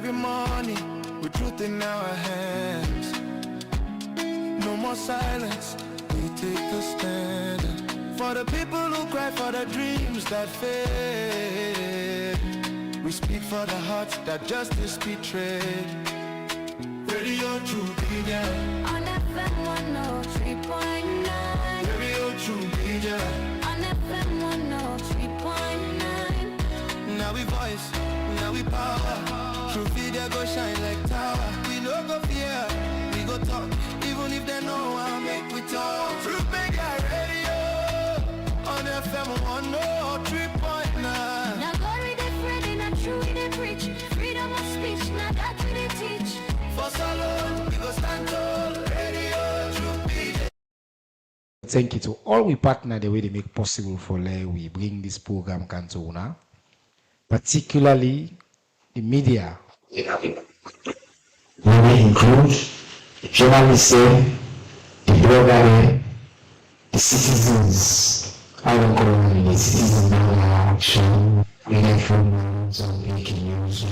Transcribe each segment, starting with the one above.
every morning with truth in our hands. No more silence, we take a stand. For the people who cry for the dreams that fade. We speak for the hearts that justice betrayed. Radio True Media on FM 103.9. Radio True Media on FM 103.9. Now we voice, now we power. True Media go shine like tower. We no go fear, we go talk. Even if they know I make we talk. True Media Radio on FM 103.9. Now God we dey friend and true we dey preach. Freedom of speech, now that we dey teach. For salon, we go stand tall. Radio True Media. Thank you to all we partner the way they make possible for we bring this program Cantona, particularly the media. We will include the journalists, the blogger, the citizens. I don't call the citizens now action. We get from some breaking news.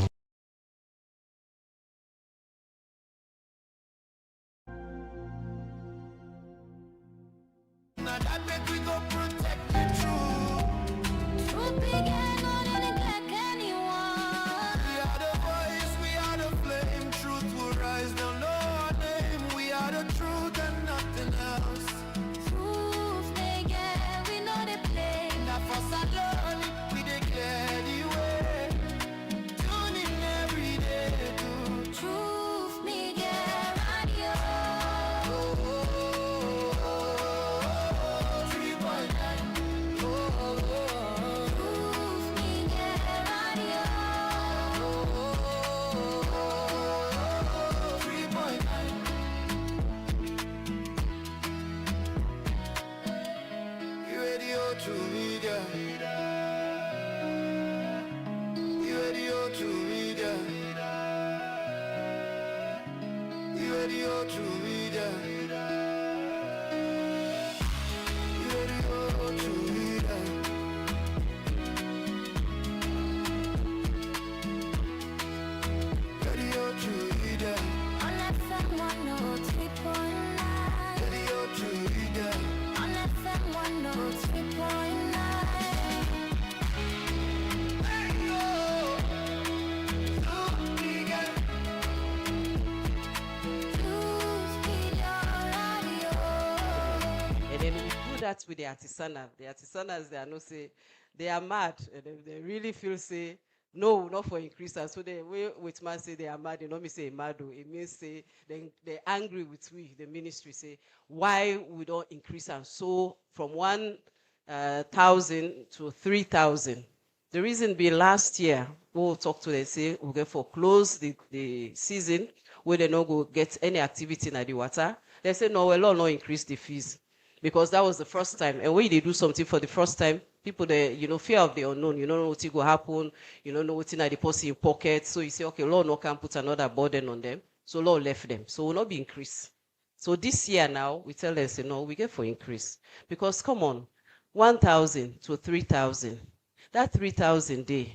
Now that make we go protect the truth. Truth began, no neglect anyone. We are the voice, we are the flame. Truth will rise, they'll know our name. We are the truth and nothing else. Truth began, we know the play. Now for salon, we declare the way. Tune in every day to Truth began, radio. 3.9. Truth began, radio. 3.9. Radio True Media. Radio True Media. Radio True Media. Radio True Media. Radio True Media. On FM 103.9. Radio True Media. On FM 103.9. Truth began, radio. And then we do that with the artisanal. The artisanals, they are no say, they are mad. And they really feel say, no, not for increase. And so the way with man say they are mad, they don't mean say mad. It means say they're angry with we, the ministry, say, why we don't increase. And so from 1,000 to 3,000. The reason being last year, we'll talk to them, say, we'll get for close the season, where they not go get any activity in the water. They say, no, we'll not increase the fees. Because that was the first time. And when they do something for the first time, people, they, fear of the unknown. You don't know what will happen. You don't know what's in the person in pocket. So you say, okay, Lord no can put another burden on them. So Lord left them. So will not be increased. So this year now, we tell them, say, no, we get for increase. Because come on, 1,000 to 3,000. That 3,000 day,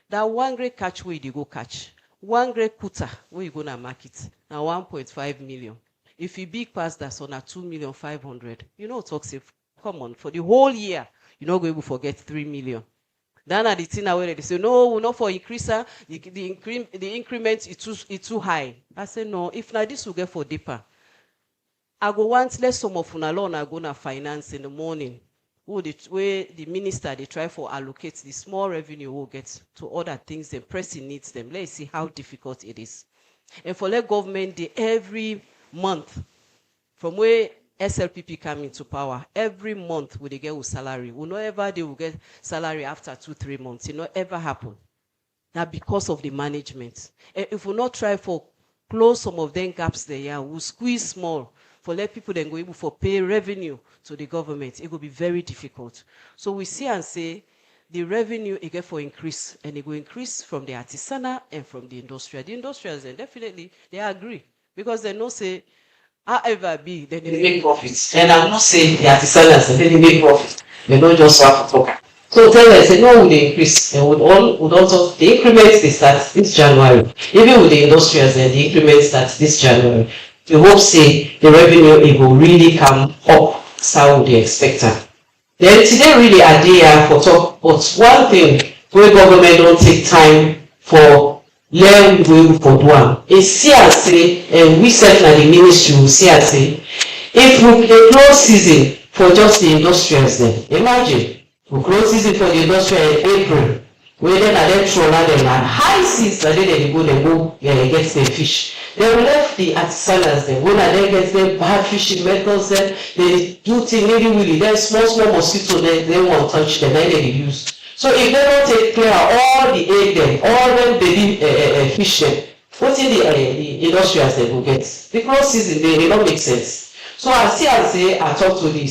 that one great catch where you go catch. One great kuta where you go to market. Now 1.5 million. If you big pass that's on a 2,500,000, you know, talk say, come on, for the whole year, you're not going to forget 3 million. Then at the thing where they say, no, we're not for increaser, the increment is too high. I say, no, if not this will get for deeper. I go want less some of una loan I go na finance in the morning. Where the minister they try for allocate the small revenue will get to other things and pressing needs them. Let's see how difficult it is. And for the government, they every month, from where SLPP come into power, every month will they get with salary. We know ever they will get salary after 2-3 months. It not ever happen. Now because of the management. And if we not try for close some of them gaps there, we'll squeeze small. For let people then go able for pay revenue to the government, it will be very difficult. So we see and say the revenue it get for increase, and it will increase from the artisanal and from the industrial. The industrials then definitely they agree because they know say however be they make profits. And I'm not saying the artisanals they make profit. They don't just have to talk. So tell them, say, no, they increase. And would also, the increments they start this January. Even with the industrials, then the increments start this January. We hope, say, the revenue, it will really come up, so they expect it. Then today really a day for talk, but one thing where government don't take time for learn we for one. Is see and say, and we said that the ministry will see and say, if we close season for just the industrials then, imagine, we close season for the industrial in April, where then I then throw them and high season, and then they go get their fish. They will left the artisanals then, when I then get them bad fishing methods then, they do things really, then small mosquito, they won't touch them, then they use. So if they don't take care of all the egg them, all them baby fish them, what's in the industrials they will get? The close season, they don't make sense. So I say, I talk to the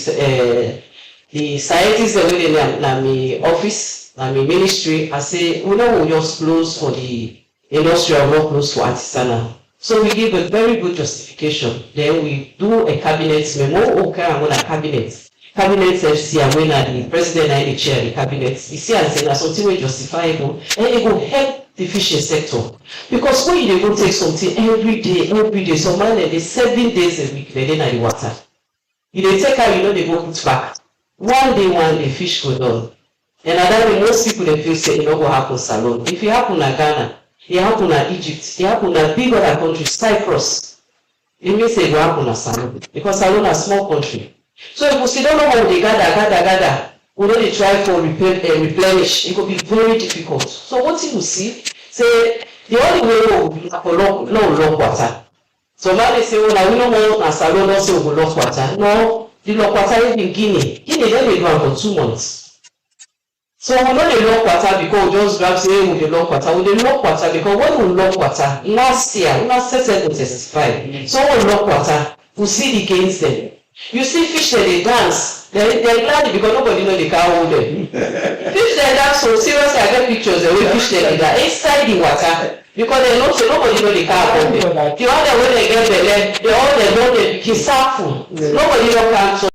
scientists that were in my office, my ministry, I say, we know we just close for the industrial, not close for artisanal. So we give a very good justification. Then we do a cabinet memo, okay, I'm going to cabinet. Cabinet FC, and when the president and the chair of the cabinet, you see and say that's something very justifiable, and it will help the fishing sector. Because when you go take something every day, so man, they 7 days a week, they dey the water. You dey take out, they go put back. One day, fish go down. And at that way, most people they feel say it don't go happen salon. If it happen in Ghana, it happen in Egypt, it happen in big other countries, Cyprus, it means it will happen in salon. Because salon is a small country. So if we still don't know how they gather, we don't try for replenish, it could be very difficult. So what you will see, say the only way will be for long water. So now they say, well, we don't want a salon, don't say we will long water. No, the long water is in Guinea. Guinea, then they go for 2 months. So we know the long water because we just grab say with the long water. With the long water, because when we long water, last year, we not set to testify. So when long water, we see the gains then. You see fish that they dance, they're glad because nobody know they can't hold them. Fish that dance, so seriously, I get pictures of the fish that they dance inside the water because they know so nobody know they can't hold them. The other when they get the leg, they all they know they kiss full. Nobody know can't. So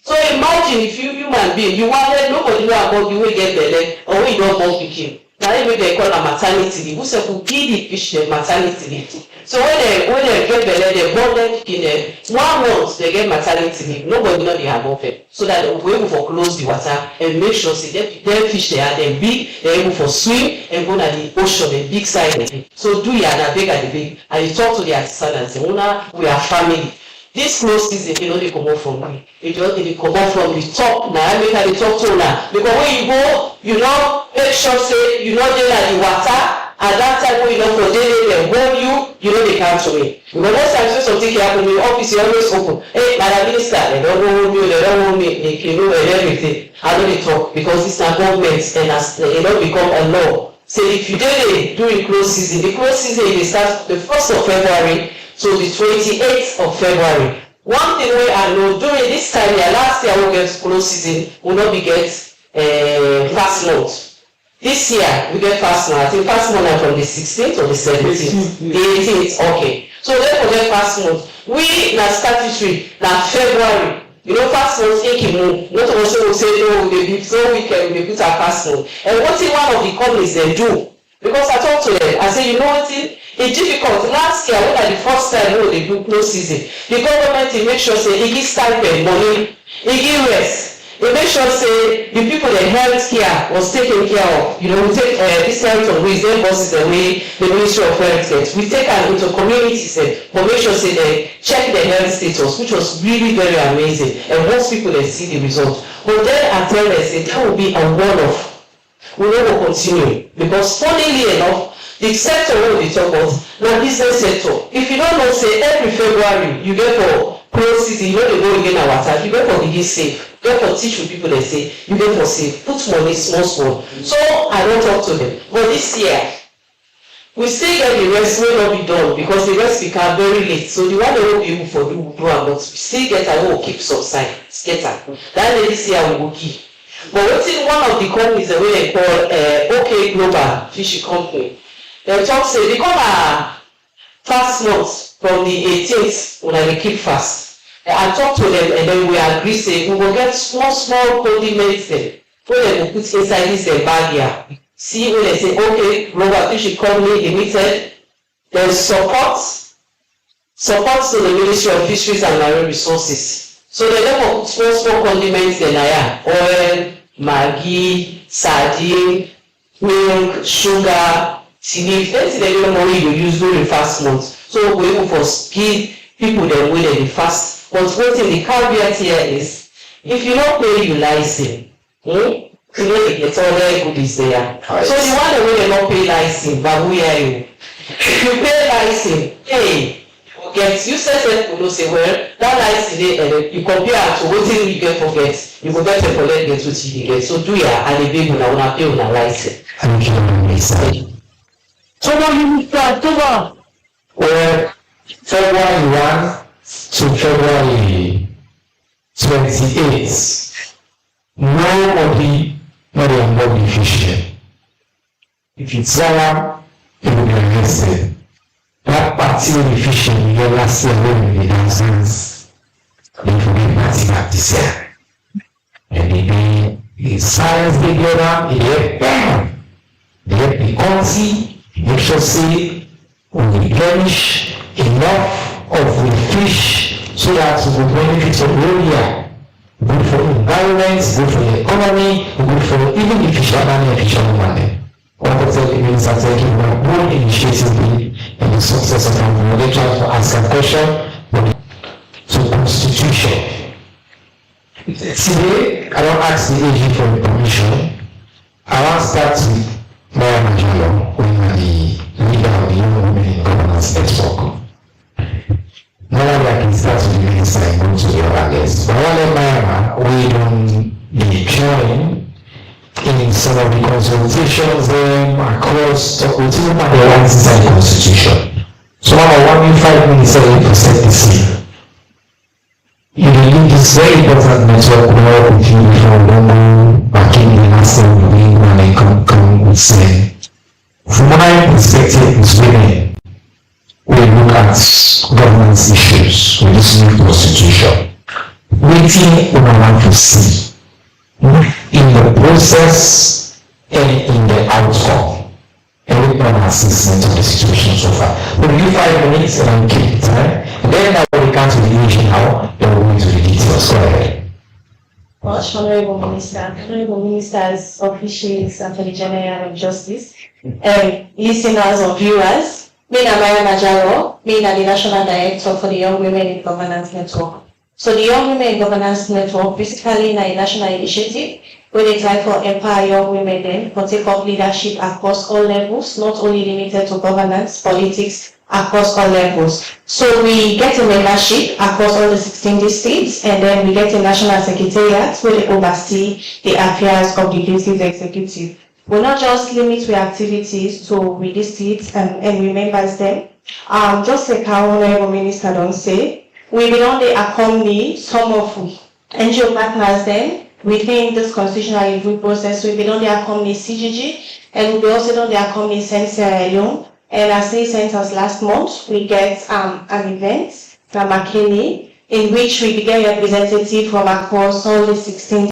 so imagine if you human being, you wanted nobody know about you will get belly or we don't born picking. Now even they call a maternity leave. Who said who give the fish the maternity leave? So when they get belly, they born them picking them. 1 month they get maternity leave. Nobody know they have open. So that we able for close the water and make sure see them fish they are they big, they're able for swim and go to the ocean, the big side. So do ya and big and the big. And you talk to the artisan and say, Una, we are family. This close season, they come out from me. They come out from the top. Now I make the talk to now. Because when you go, make sure say there at the water. At that time when for they hold you, they come to me. Because most times when something happen in the office, you always open. Hey, Madam Minister, they don't hold me, they can do everything. I know they talk because it's a government and as become a law. So if you during close season, the close season they start the 1st of February. So the 28th of February. One thing I know during this time, last year we get close season, we not be get fast month. This year we get fast month. I think fast month from the 16th or the 17th. The 18th, okay. So then we get fast month. We na statutory na February. Fast month take move. Not also say no, we so weekend we put our fast month. And what one of the companies they do? Because I talk to them, I say, what it's difficult. Last year, when the first time they do close season, the government make sure say it gives stipend money, it gives rest. It make sure say the people the health care was taken care of. We take this health of wisdom bosses away the Ministry of Health gets. We take them into communities but make sure say they check the health status, which was really very amazing. And most people they see the results. But then I tell them say that will be a one-off. We will continue because funnily enough, the sector will be talk about the business sector. If you don't know, say every February you get for close season, they go again at water, you get for begin save, you get for teach with people they say, you get for save, put money small. So I don't talk to them. But this year, we still get the rest will not be done because the rest become very late. So the one they will be able to do but we still get I will keep some side. Get that. That this year we will keep. But what's in one of the companies that we call OK Global Fish Company, they talk say they come a fast month from the 18th when I keep fast. I talk to them and then we agree say we will get small condiments there. When they will put inside this bag here. See when they say OK Global Fish Company Limited, there's support to the Ministry of Fisheries and Marine Resources. So they never put small condiments there, oil, Maggi, sardine, milk, sugar, chili. That's the only money you use during fast months. So we able for give people the way they fast. But one thing the caveat here is, if you don't pay your license, it's all very good is there. So the one that will not pay license, but we are you. If you pay license, hey. Get you said people say well that license you compare to what you get for get you go get a collect get what you get so do ya and the big una pay una license. Thank you, Mr. So what you start over? Well, February 1 to February 28th, nobody be fishing. If it's someone, it will be arrested. That party of the fishing, you last year when we dancers, they forget party back this year. And the science they get up, they get bam. They get the quantity, make sure say, we replenish enough of the fish so that we will benefit from area. Good for environment, good for the economy, good for even the fisherman and fisherwoman. One of the means that taking one good initiative in the success of our religion to ask a question to constitution. Today, I don't ask the AG for the permission. I want to start with Mayor Majalo, who is the leader of the Young Women in Governance Network. Normally, I can start with the minister and go to the other guests. But while Mayor, we don't be joined in some of the consultations across the rights inside the constitution. So now 5 minutes away to set the scene. You believe this very important network will work with you before London, back in the last time you win when I come with say. From my perspective as women, we look at governance issues with this new constitution. Waiting we want to see in the process and in the outcome. Everyone has assessment of the situation so far. We'll give 5 minutes and keep time. Then I will come to the issue now, then we'll go into the details. Go ahead. Much Honorable Ministers, officials, Attorney General of Justice, listeners or viewers, me na Maya Majaro, me na the National Director for the Young Women in Governance Network. So the Young Women in Governance Network basically is a national initiative where they try to empower young women then to take up leadership across all levels, not only limited to governance, politics, across all levels. So we get a membership across all the 16 districts, and then we get a national secretariat where they oversee the affairs of the district executive. We'll not just limit our activities to we districts and we members them. Just like our Honorable Minister don't say, we will only accompany some of NGO partners then within this constitutional review process. We will only accompany CGG, and we will also only accompany Sierra Leone. And as they sent us last month, we get an event from McKinney in which we get representative from across all the 16.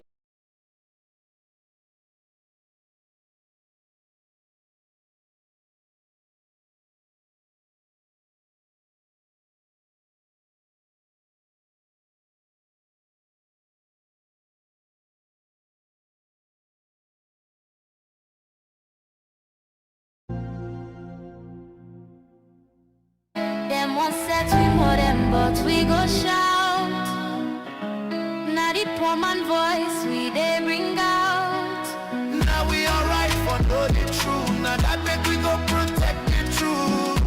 Them one set we more them, but we go shout. Now the poor man voice we they bring out. Now we alright for know the truth. Now that make we go protect the truth.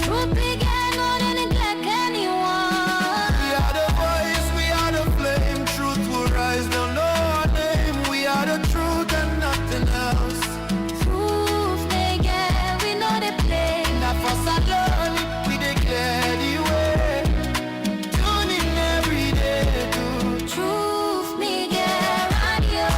Truth began on any neglect anyone. We are the voice, we are the flame. Truth will rise, they'll know our name. We are the truth and nothing else. Truth they get, we know they play. Not for alone, we declare the way. Tune in every day to Truth me get radio.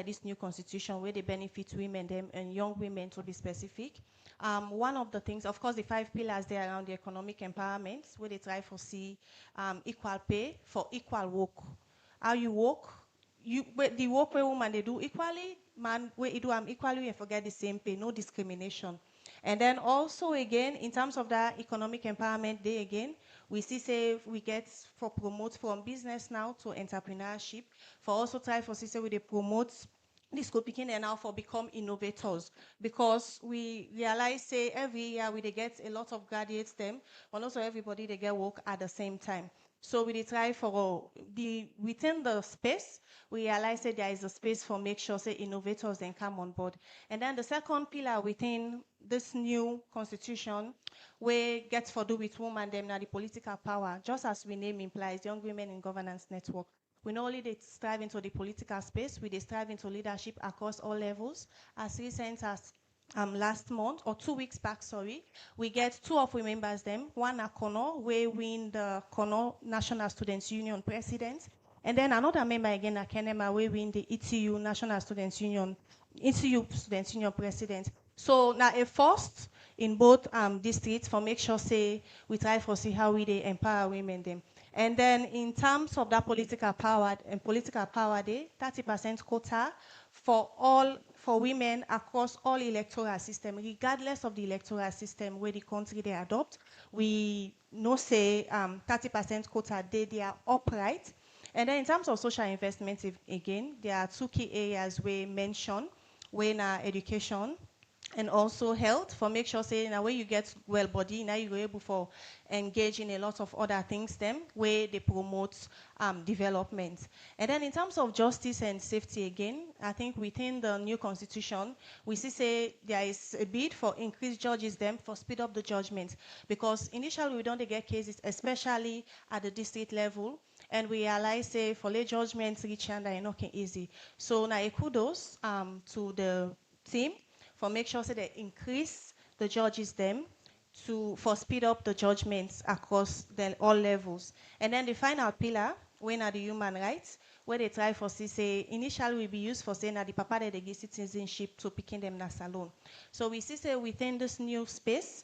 inside this new constitution where they benefit women them and young women to be specific. One of the things, of course, the 5 pillars there around the economic empowerment, where they try for see equal pay for equal work. How you work, the work where women they do equally, man where you do equally and forget the same pay, no discrimination. And then also again, in terms of that economic empowerment day again, we see say we get for promote from business now to entrepreneurship, for also try for say we they promote this go picking and now for become innovators, because we realize say every year we they get a lot of graduates them, but also everybody they get work at the same time. So we dey try for the within the space, we realize that there is a space for make sure say innovators then come on board. And then the second pillar within this new constitution, we get for do with women them now the political power, just as we name implies, Young Women in Governance Network. We not only they strive into the political space, we they strive into leadership across all levels. As recent as last month or 2 weeks back, sorry, we get 2 of we members them. One at Kono, where win the Kono National Students Union president, and then another member again at Kenema, where win the ETU National Students Union, ETU Students Union president. So now a first in both districts for make sure say we try for see how we they empower women them. And then in terms of that political power and political power day, 30% quota for all for women across all electoral system, regardless of the electoral system where the country they adopt. We know say 30% quota they are upright. And then in terms of social investment, again, there are 2 key areas we mention, when education and also health, for make sure say now when you get well body, now you're able for engage in a lot of other things them where they promote development. And then in terms of justice and safety again, I think within the new constitution, we see say there is a bid for increased judges them for speed up the judgment, because initially we don't get cases, especially at the district level, and we realize say for late judgments reach and are not easy. So now a kudos to the team for make sure say they increase the judges them for speed up the judgments across all levels. And then the final pillar, when are the human rights, where they try for say initially will be used for saying that the papa they give citizenship to picking them na salon. So we see say within this new space,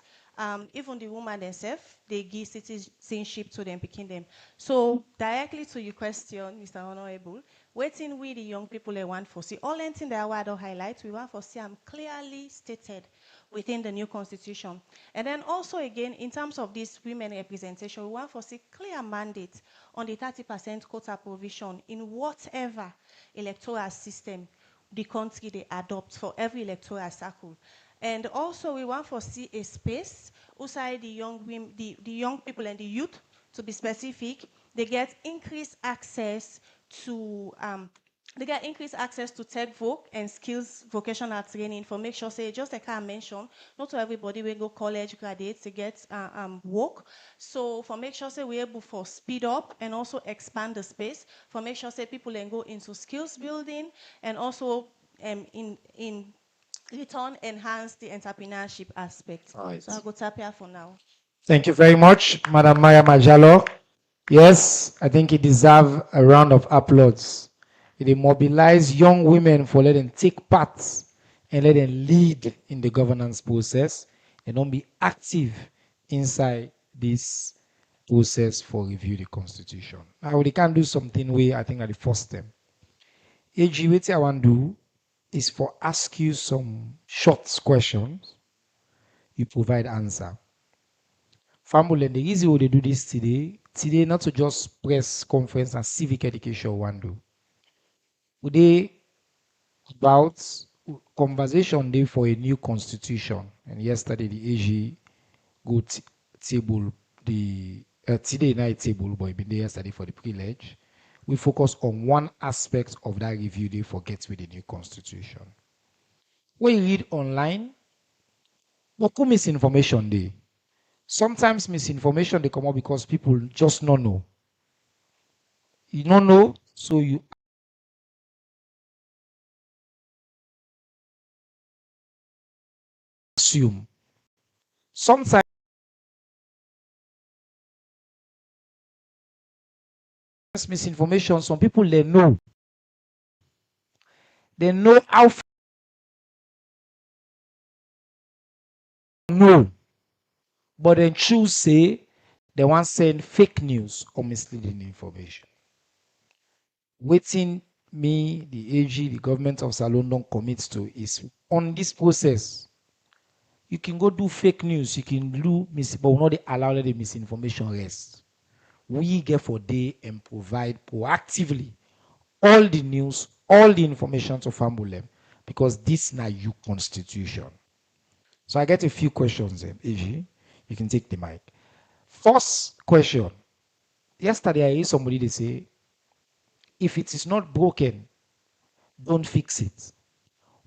even the woman themselves, they give citizenship to them, picking them. So directly to your question, Mr. Honorable, waiting with the young people they want for see, all anything that I want to highlight, we want for see clearly stated within the new constitution. And then also again, in terms of this women representation, we want for see clear mandate on the 30% quota provision in whatever electoral system the country they adopt for every electoral cycle. And also we want to see a space outside the young women, the young people and the youth, to be specific, they get increased access to tech voc and skills vocational training for make sure say just like I mentioned, not everybody will go college graduates to get work. So for make sure say we're able for speed up and also expand the space for make sure say people can go into skills building and also in return enhance the entrepreneurship aspect. Right. So I'll go tap here for now. Thank you very much, Madam Maya Majalo. Yes, I think it deserves a round of applause. It mobilize young women for let them take part and let them lead in the governance process and not be active inside this process for review the constitution. Now they can do something where I think at the first step. AG, what I want to do is for ask you some short questions. You provide answer. Family, and the reason why they do this today not to just press conference and civic education one do. Today about conversation day for a new constitution. And yesterday the AG go table the today night table, but been there yesterday for the privilege. We focus on one aspect of that review day for get with the new constitution. When you read online, what could misinformation day? Sometimes misinformation they come up because people just don't know. You don't know, so you assume. Sometimes misinformation, some people they know. They know how no, but then choose say they want send fake news or misleading information. Waiting me, the AG, the government of Salon don't commit to is on this process. You can go do fake news, you can do but will not allow the misinformation rest. We get for day and provide proactively all the news, all the information to family because this now you constitution. So I get a few questions, AG. You can take the mic. First question. Yesterday I heard somebody they say, if it is not broken, don't fix it.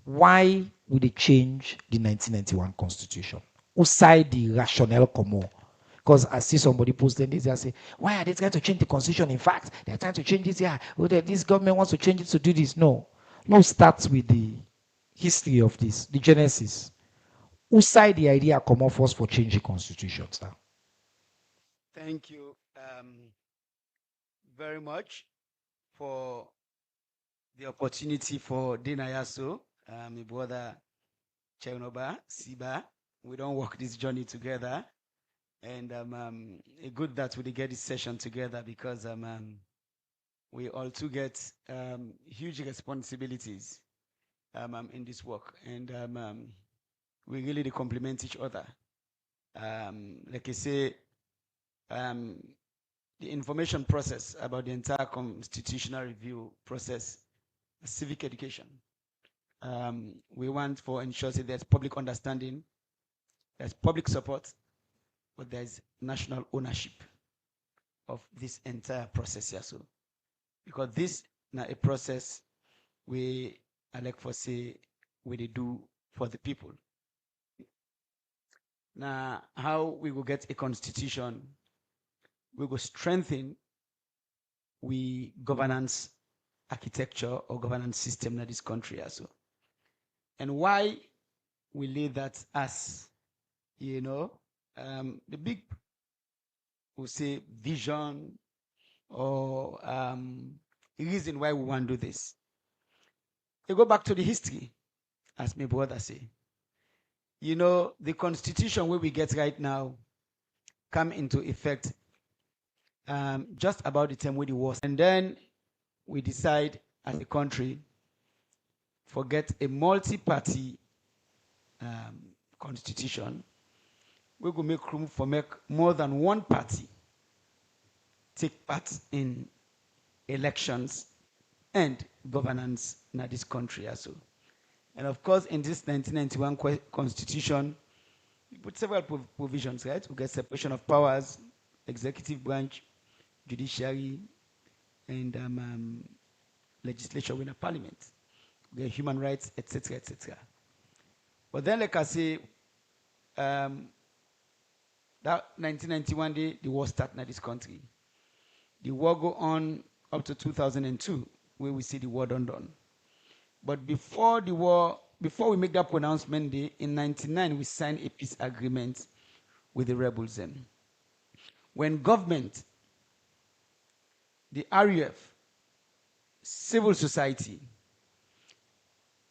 Why would they change the 1991 constitution? Outside the rationale commun. Because I see somebody posting this, I say, why are they trying to change the constitution? In fact, they're trying to change this here. This government wants to change it to do this. No. Let's start with the history of this, the genesis. Outside the idea common force for changing constitutions now. Thank you very much for the opportunity for Dinayaso, my brother Chenoba, Siba. We don't work this journey together. And it's good that we get this session together because we all two get huge responsibilities in this work. And we really complement each other. Like I say, the information process about the entire constitutional review process, civic education. We want for ensure that there's public understanding, there's public support, but there's national ownership of this entire process here. So, because this now a process we I like for say we they do for the people. Now, how we will get a constitution, we will strengthen we governance architecture or governance system in this country also. And why we leave that as, the big, we'll say, vision or reason why we want to do this. You go back to the history, as my brother say. The constitution where we get right now come into effect just about the time when it was. And then we decide as a country forget a multi-party constitution. We will make room for make more than one party take part in elections and governance in this country also. And of course, in this 1991 constitution, we put several provisions, right? We get separation of powers, executive branch, judiciary, and legislature within a parliament. We get human rights, etc., etc. But then, like I say, that 1991 day, the war started in this country. The war go on up to 2002, where we see the war done. But before the war, before we make that pronouncement day, in 1999, we signed a peace agreement with the rebels then. When government, the RUF, civil society,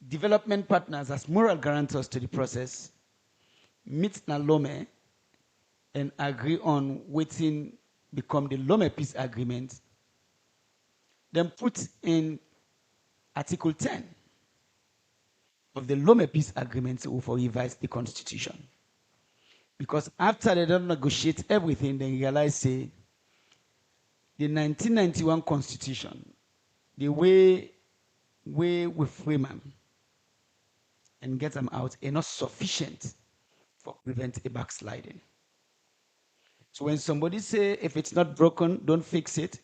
development partners as moral guarantors to the process, meet na Lome and agree on waiting become the Lome peace agreement, then put in Article 10 of the Lome Peace Agreement for revise the Constitution. Because after they don't negotiate everything, they realize, say, the 1991 Constitution, the way we frame them and get them out are not sufficient for prevent a backsliding. So when somebody say, if it's not broken, don't fix it.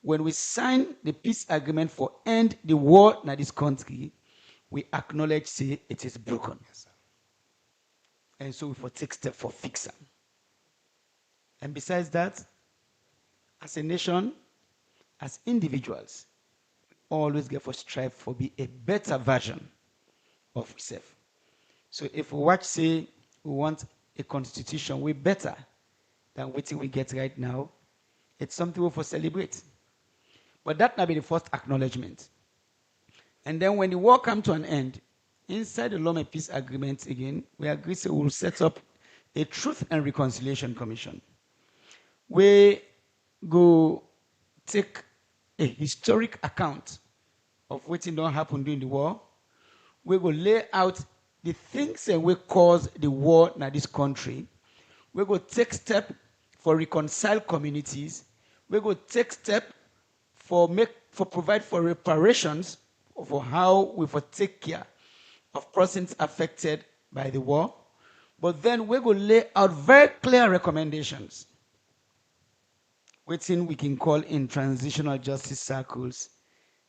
When we sign the peace agreement for end the war in this country, we acknowledge, say, it is broken. Yes, and so we for take steps for fixing. And besides that, as a nation, as individuals, we always get for strive for be a better version of ourselves. So if we watch, say, we want a constitution way better than what we get right now, it's something we for celebrate. But that may be the first acknowledgement. And then when the war came to an end, inside the Lome Peace Agreement again, we agreed we will set up a Truth and Reconciliation Commission. We go take a historic account of what don't happen during the war. We go lay out the things that will cause the war in this country. We go take step for reconcile communities. We go take step for provide for reparations for how we for take care of persons affected by the war. But then we go lay out very clear recommendations, which we can call in transitional justice circles,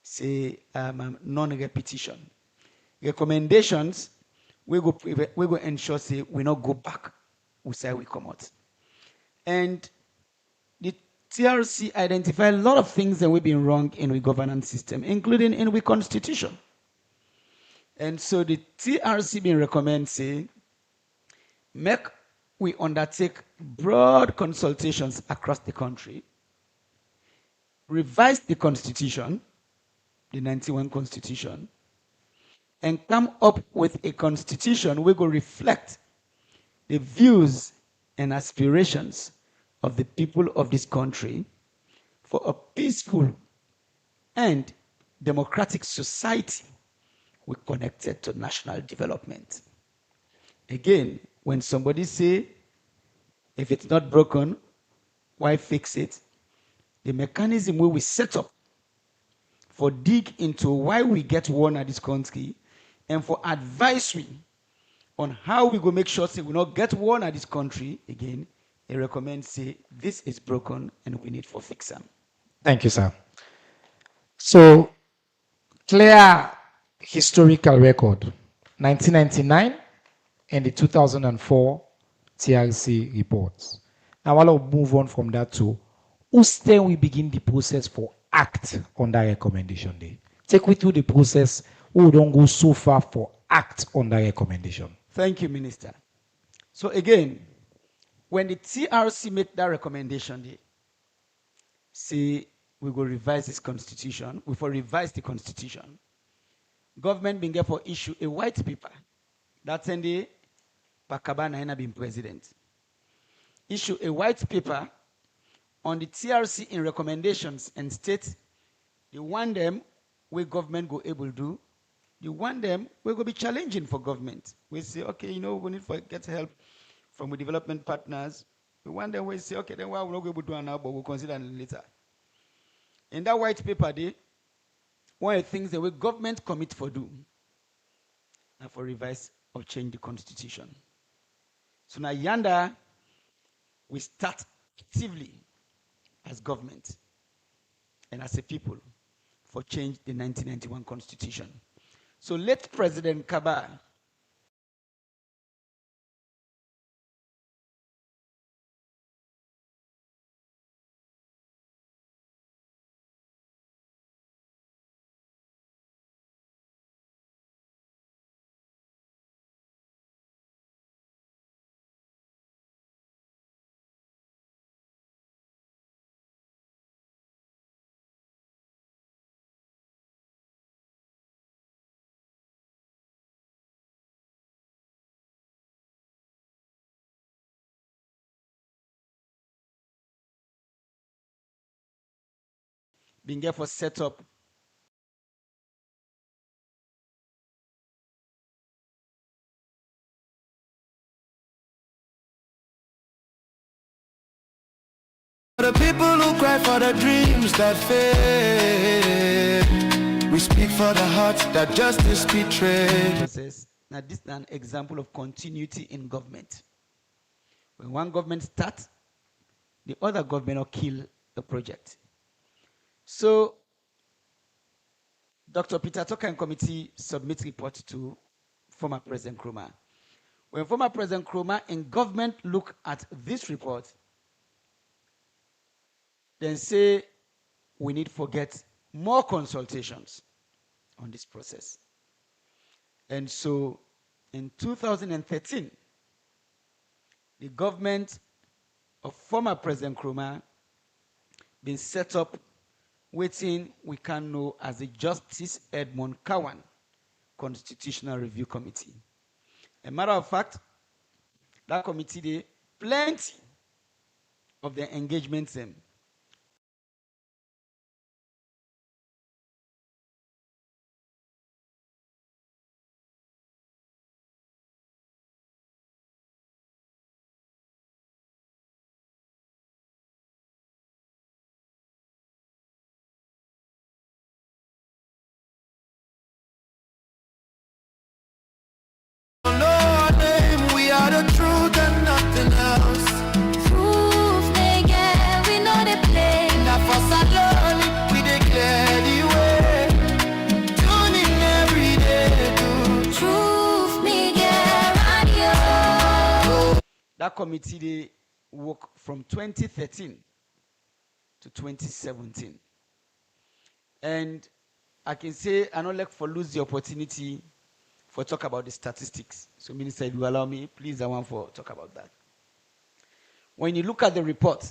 say non-repetition. Recommendations, we go ensure say we not go back, we say we come out. And the TRC identify a lot of things that we've been wrong in the governance system, including in the constitution. And so the TRC been recommend say, make we undertake broad consultations across the country, revise the constitution, the 91 constitution, and come up with a constitution we go reflect the views and aspirations of the people of this country for a peaceful and democratic society we connected to national development. Again, when somebody say, if it's not broken, why fix it? The mechanism we set up for dig into why we get war in this country and for advisory on how we go make sure say we not get war in this country, again, they recommend say this is broken and we need for fix them. Thank you, sir. So, clear historical record, 1999 and the 2004 TRC reports. Now, I'll move on from that to whose then we begin the process for act on that recommendation day. Take me through the process. We don't go so far for act on that recommendation. Thank you, Minister. So again, when the TRC make that recommendation, they say we will revise this constitution. We will revise the constitution. Government being there for issue a white paper. That's in the Pakaba Naina being president. Issue a white paper on the TRC in recommendations and state the one them where government go able to do, the one them we go be challenging for government. We say, okay, we need to get help from the development partners. The one them we say, okay, then why we're not able to do it now, but we'll consider it later. In that white paper, one of the things that we government commit for do, and for revise or change the constitution. So now yonder, we start actively as government and as a people for change the 1991 constitution. So let President Kaba being therefore set up The people who cry for the dreams that fade. We speak for the hearts that justice betrayed. process. Now this is an example of continuity in government. When one government starts, the other government will kill the project. So Dr. Peter Tucker and committee submit report to former President Nkrumah. When former President Nkrumah and government look at this report, then say we need to get more consultations on this process. And so in 2013, the government of former President Nkrumah been set up waiting we can know as the Justice Edmund Cowan Constitutional Review Committee. A matter of fact, that committee did plenty of the engagements Know our name, we are the truth and nothing else. Truth, they get, we know they play. Now for Saloni, we declare the way. Tune in every day to Truth, me get radio. That committee they work from 2013 to 2017. And I can say I don't like for lose the opportunity for talk about the statistics. So Minister, if you allow me, please I want for talk about that. When you look at the report,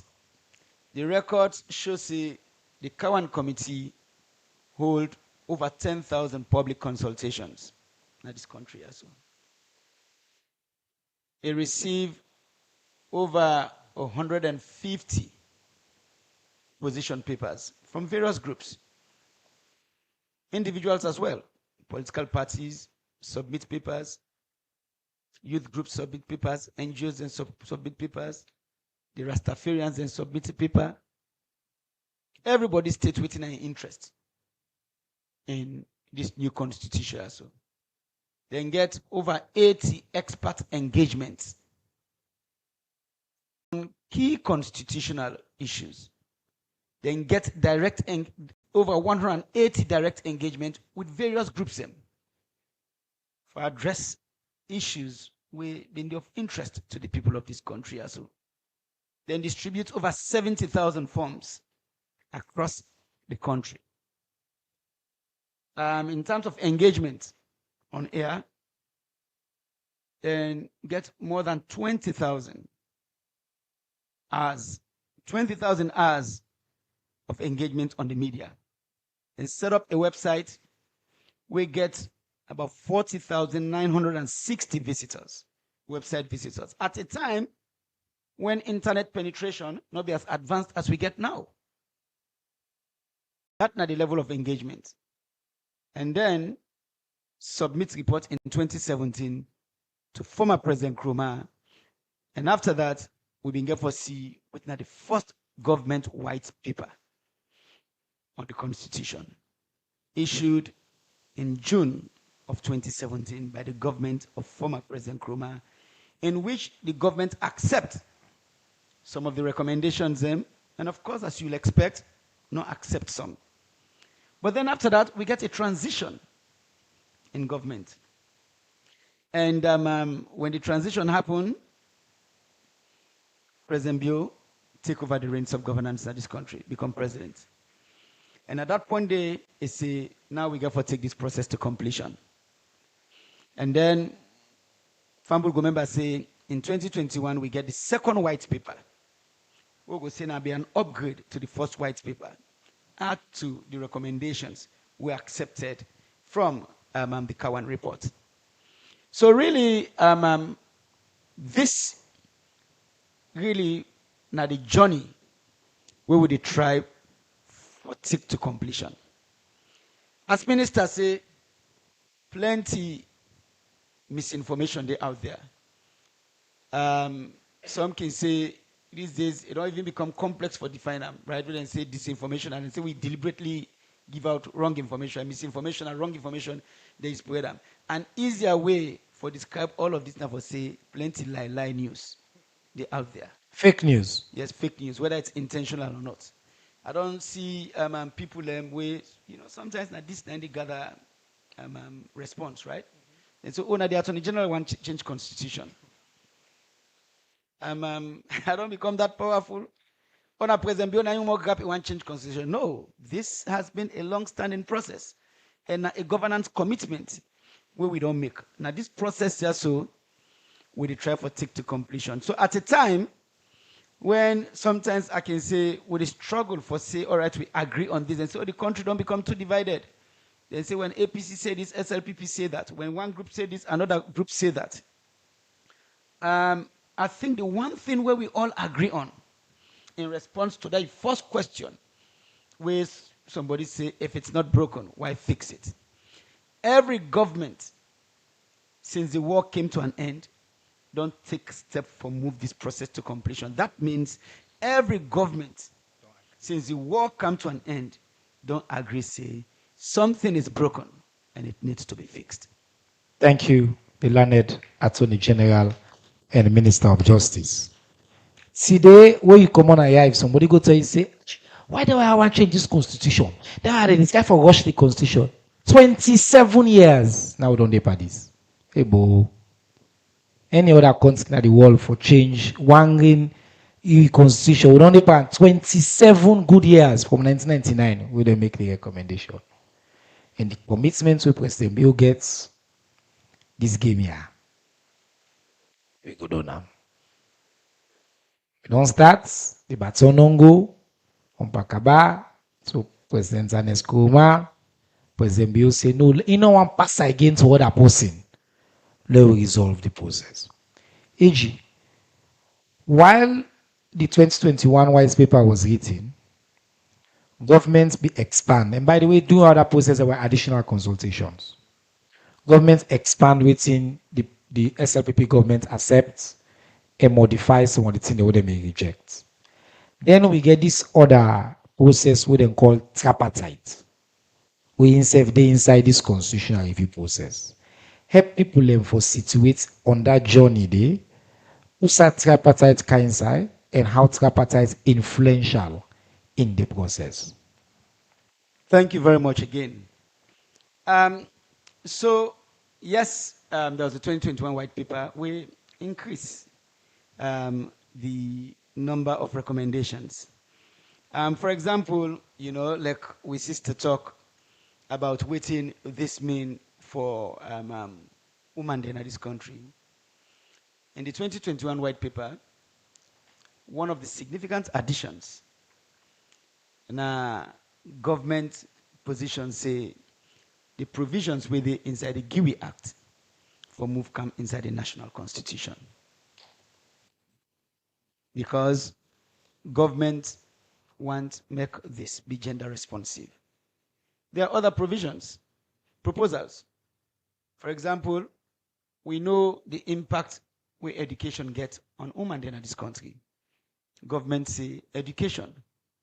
the record shows the Cowan Committee hold over 10,000 public consultations in this country as well. It received over 150 position papers from various groups, individuals as well. Political parties submit papers, youth groups submit papers, NGOs then submit papers, the Rastafarians then submit a paper. Everybody states within an interest in this new constitution also. Then get over 80 expert engagements on key constitutional issues. Then get over 180 direct engagement with various groups for address issues will be of interest to the people of this country as well. Then distribute over 70,000 forms across the country. In terms of engagement on air, then get more than 20,000 hours, 20,000 hours of engagement on the media. And set up a website, we get about 40,960 visitors, website visitors, at a time when internet penetration not be as advanced as we get now. That's not the level of engagement. And then submit report in 2017 to former President Nkrumah. And after that, we've been able to see with the first government white paper on the Constitution, issued in June of 2017 by the government of former President Nkrumah, in which the government accept some of the recommendations, and of course, as you'll expect, not accept some. But then after that, we get a transition in government. And when the transition happened, President Bio take over the reins of governance in this country, become president. And at that point, they say, now we got to take this process to completion. And then Fambul Gomemba say, in 2021, we get the second white paper. We will say now be an upgrade to the first white paper, add to the recommendations we accepted from the Cowan report. So really, this really now the journey where would the tribe for take to completion. As minister say, plenty misinformation they out there. Some can say these days it don't even become complex for define them, right? We then say disinformation and say we deliberately give out wrong information, misinformation and wrong information, they spread them. An easier way for describe all of this now for say plenty lie news. They out there. Fake news. Yes, fake news, whether it's intentional or not. I don't see people where, sometimes at this time they gather response, right? And so, the Attorney General want to change constitution. I don't become that powerful. On President Bio, you more grab one change constitution. No, this has been a long-standing process and a governance commitment where we don't make. Now, this process here, so we try for take to completion. So, at a time when sometimes I can say, we struggle for say, all right, we agree on this, and so the country don't become too divided. They say when APC say this, SLPP say that. When one group say this, another group say that. I think the one thing where we all agree on, in response to that first question, where somebody say, if it's not broken, why fix it? Every government, since the war came to an end, don't take steps for move this process to completion. That means every government, since the war came to an end, don't agree, say, something is broken and it needs to be fixed. Thank you, the learned Attorney General and Minister of Justice. Today, where you come on here, if somebody go tell you, say, why do I want to change this constitution? This guy for rush the constitution. 27 years. Now we don't depart this. Hey, bo. Any other country in the world for change, one ring constitution, we don't depart 27 good years from 1999, we don't make the recommendation. And the commitments we President Bill gets, this game here, we go down now. We don't start, the baton don't go, on Pakaba, so President Zanes Kuruma, President Bill say no, you know one pass again to other person. Let we resolve the process. AG, while the 2021 white paper was written, governments be expand, and by the way, doing other process there were additional consultations. Governments expand within the SLPP government accepts and modify some of the things they may reject. Then we get this other process we then call tripartite. We inside this constitutional review process. Help people learn for situate on that journey there. Who's that tripartite coincide and how tripartite is influential in the process. Thank you very much again. So, yes, there was a 2021 white paper. We increase the number of recommendations. For example, like we used to talk about what this mean for women in this country. In the 2021 white paper, one of the significant additions in government positions say the provisions within inside the GIWI Act for move come inside the national constitution. Because government want make this be gender responsive. There are other proposals. For example, we know the impact where education gets on women in this country. Government say education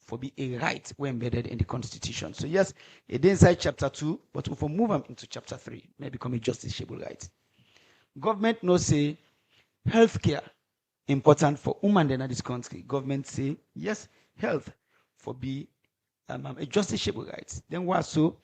for be a right we embedded in the constitution. So yes, it is inside chapter 2, but if we move them into chapter 3, may become a justiciable right. Government no say healthcare important for women in this country. Government say yes, health for be a justiciable right. Then what so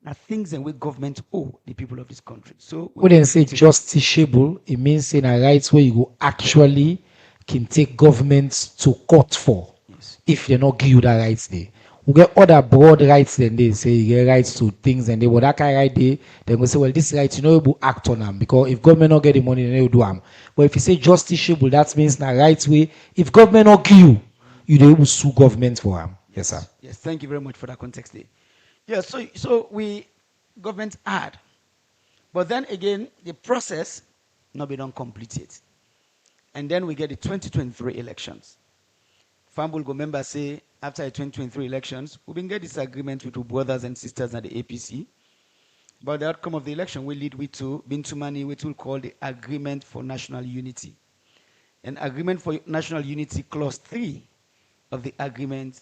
are things in which government owe the people of this country. So when they say justiciable, it means in a rights where you actually can take governments to court for. Yes. If they not give you that rights there. We get other broad rights than they say you get rights to things and they will that kind of right there, then we say, well, this right, you will act on them because if government not get the money, then they will do them. But if you say justiciable, that means na rights way, if government not give you, you will sue government for them. Yes, sir. Yes, thank you very much for that context there. Yeah, so we government add, but then again the process not be done completed, and then we get the 2023 elections. Fambul go members say after the 2023 elections we been get disagreement with our brothers and sisters at the APC, but the outcome of the election will lead to Bintumani, which we'll call the Agreement for National Unity. An Agreement for National Unity, clause 3 of the agreement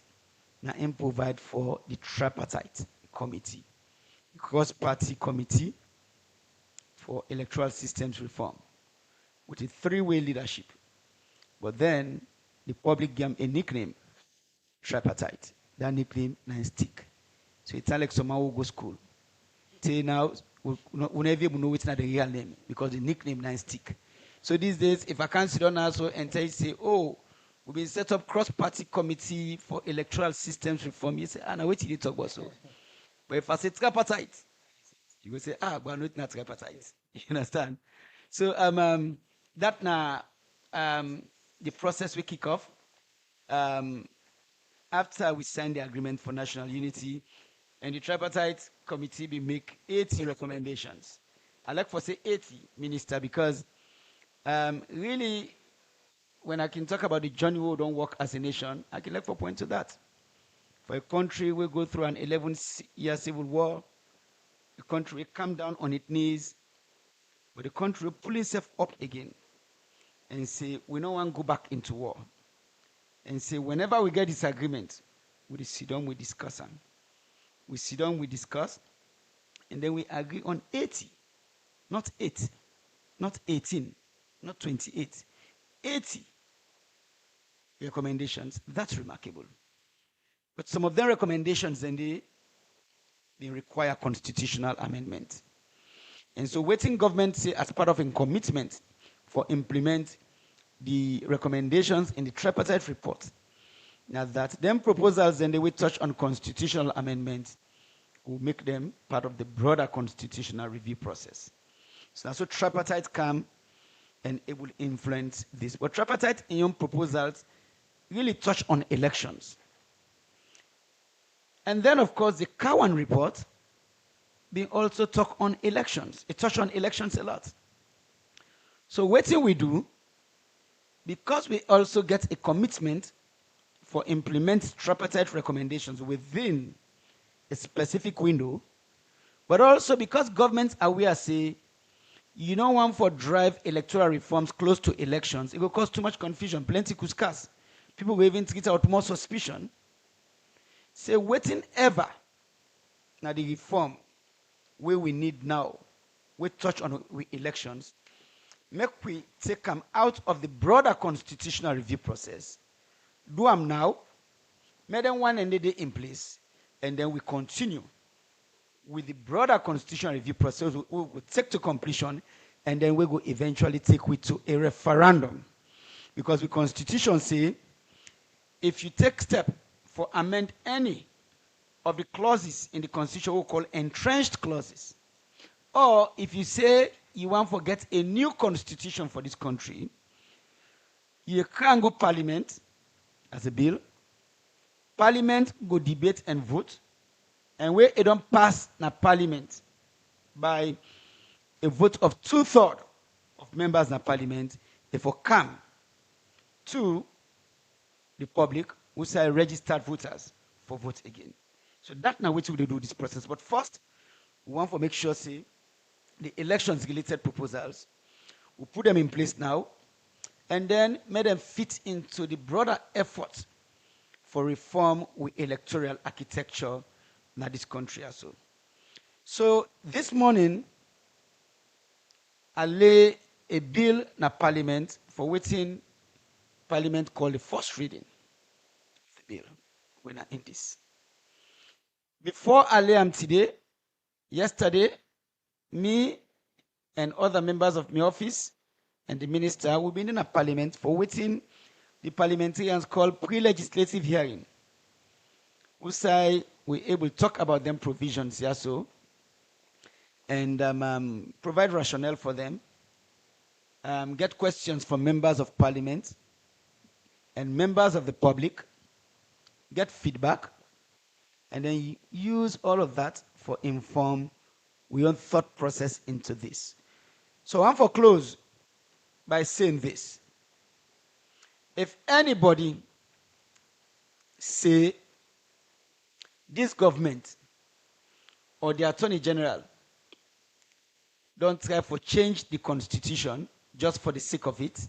now provide for the tripartite committee, cross-party committee for electoral systems reform with a 3-way leadership. But then the public gave a nickname, tripartite. That nickname now stick. So it's like someone who go school. Till now, we never even know it's not the real name because the nickname now stick. So these days, if I can't sit down also and tell you, say, oh, we've been set up cross-party committee for electoral systems reform. You say, now wait till you talk about so. But if I say tripartite, you will say, but no, it's not tripartite. You understand? So that now the process we kick off. after we signed the agreement for national unity, and the tripartite committee will make 80 recommendations. I like for say 80, Minister, because really, when I can talk about the journey we don't work as a nation, I can like for point to that. For a country we go through an 11-year civil war, the country will come down on its knees, but the country will pull itself up again and say, we don't want to go back into war. And say, whenever we get disagreement, we sit down, we discuss them. We sit down, we discuss, and then we agree on 80, not 8, not 18, not 28, 80 recommendations. That's remarkable. But some of the recommendations, then they require constitutional amendment. And so waiting government say as part of a commitment for implement the recommendations in the tripartite report. Now that them proposals then they will touch on constitutional amendments, will make them part of the broader constitutional review process. So that's what tripartite come and it will influence this. But tripartite in your proposals really touch on elections. And then of course the Cowan report, they also talk on elections. It touch on elections a lot. So what do we do? Because we also get a commitment for implement tripartite recommendations within a specific window, but also because governments are aware, say, you don't want for drive electoral reforms close to elections, it will cause too much confusion, plenty couscous. People will even get out more suspicion. Say, waiting ever, now the reform where we need now, we touch on elections, make we take them out of the broader constitutional review process, do them now, make them one and day in place, and then we continue with the broader constitutional review process. We will take to completion, and then we will eventually take it to a referendum. Because the constitution say, if you take step for amend any of the clauses in the constitution we call entrenched clauses, or if you say you want to get a new constitution for this country, you can go parliament as a bill, parliament go debate and vote, and where it don't pass na parliament by a vote of 2/3 of members na parliament, if will come to the public who say registered voters for vote again. So that's now what we do this process. But first, we want to make sure say the elections related proposals, we put them in place now, and then make them fit into the broader effort for reform with electoral architecture in this country also. So this morning, I lay a bill in Parliament for waiting Parliament called the first reading of the bill. We're not in this. Before I lay them today, yesterday, me and other members of my office and the minister will be in a parliament for waiting the parliamentarians call pre-legislative hearing. We say we're able to talk about them provisions here so and provide rationale for them, get questions from members of parliament and members of the public, get feedback, and then use all of that for inform we own thought process into this. So I'm for close by saying this. If anybody say this government or the Attorney General don't try to change the constitution just for the sake of it,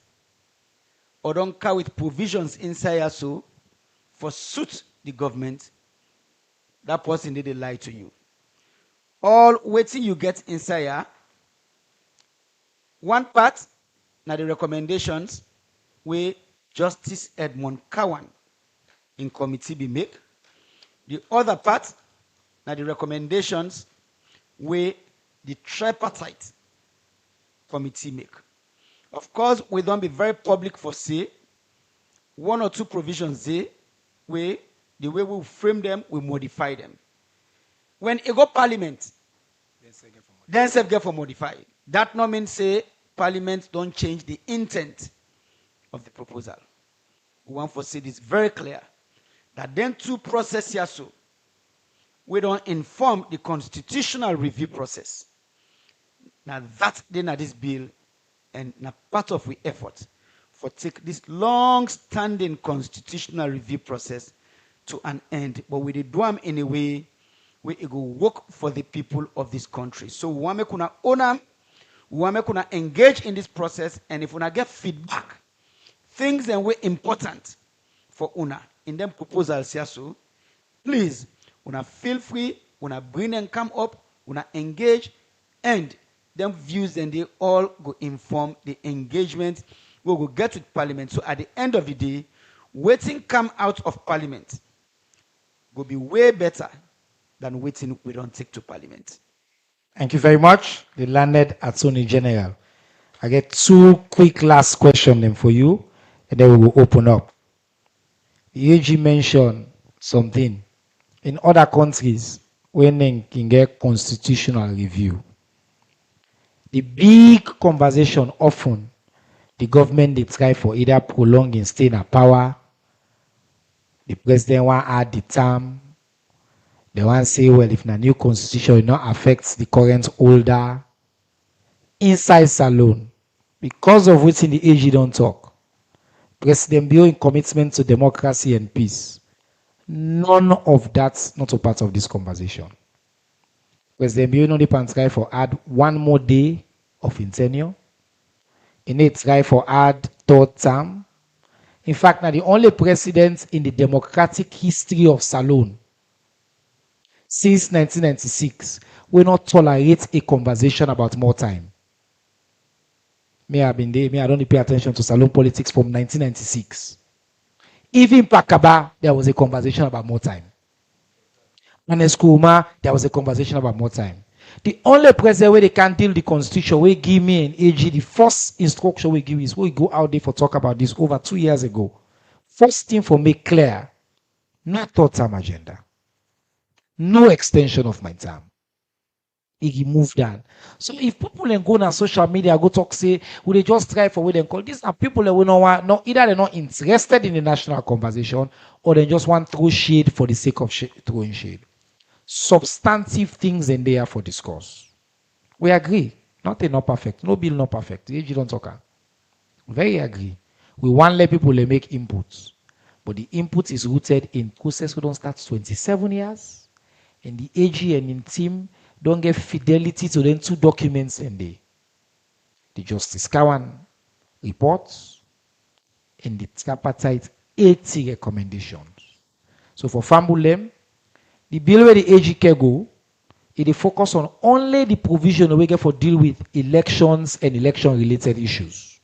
or don't come with provisions inside also for suit the government, that person did lie to you. All waiting you get inside here, one part, now the recommendations where Justice Edmund Cowan in committee be make. The other part, now the recommendations where the tripartite committee make. Of course, we don't be very public for say one or two provisions there where the way we frame them, we modify them. When it go parliament, then self get for modify. That no means say parliament don't change the intent of the proposal. we want to see this very clear, that then two process here so, we don't inform the constitutional review process. Now that then this bill and now part of the effort for take this long-standing constitutional review process to an end, but we did do them in a way where it will work for the people of this country. So we want to make una owner, we want to make una engage in this process, and if una get feedback, things that were important for una in them proposals here, so please, una feel free, una bring them come up, una engage, and them views and they all go inform the engagement we will get with Parliament. So at the end of the day, waiting come out of Parliament will be way better than waiting we don't take to Parliament. Thank you very much, the learned Attorney General. I get two quick last questions then for you, and then we will open up. The AG mentioned something. In other countries, when they can get constitutional review, the big conversation often, the government they try for either prolonging staying at power, the president want add the term, they want say, well, if the new constitution will not affect the current holder, inside salon, because of which in the AG don't talk, President Bio's commitment to democracy and peace, none of that's not a part of this conversation. President Bio no need try for add one more day of tenure. He need try for add third term. In fact, now the only president in the democratic history of Salon since 1996 will not tolerate a conversation about more time. Me, I been there. Me, I don't pay attention to Salon politics from 1996. Even Pakaba, there was a conversation about more time. And in Skuma, there was a conversation about more time. The only president where they can deal the constitution, we give me an AG, the first instruction we give is we go out there for talk about this over 2 years ago. First thing for me clear, no third term agenda. No extension of my term. He moved on. So if people then go on social media, go talk, say, will they just try for what they call these are people that we know want, no, either they're not interested in the national conversation or they just want to throw shade for the sake of throwing shade. Substantive things in there for discourse. We agree. Nothing not perfect. No bill not perfect. The AG don't talk. Very agree. We want let people make inputs. But the input is rooted in process we don't start 27 years. And the AG and in team don't get fidelity to them two documents in there. The Justice Cowan reports and the tripartite 80 recommendations. So for Fambulem, the bill where the AG can go, it focus on only the provision we get for deal with elections and election-related issues.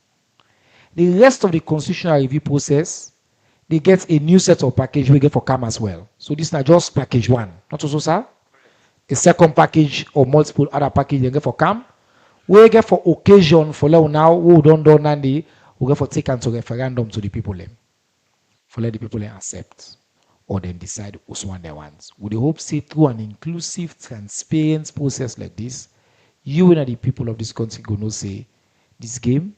The rest of the constitutional review process, they get a new set of package we get for CAM as well. So this is not just package one, not also, sir? A second package or multiple other package they get for CAM. We get for occasion for now, who don't do Nandi, we get for take to referendum to the people them. For let the people them accept. Or then decide which one they want. With the hope, say, through an inclusive, transparent process like this, you and the people of this country gonna say, this game,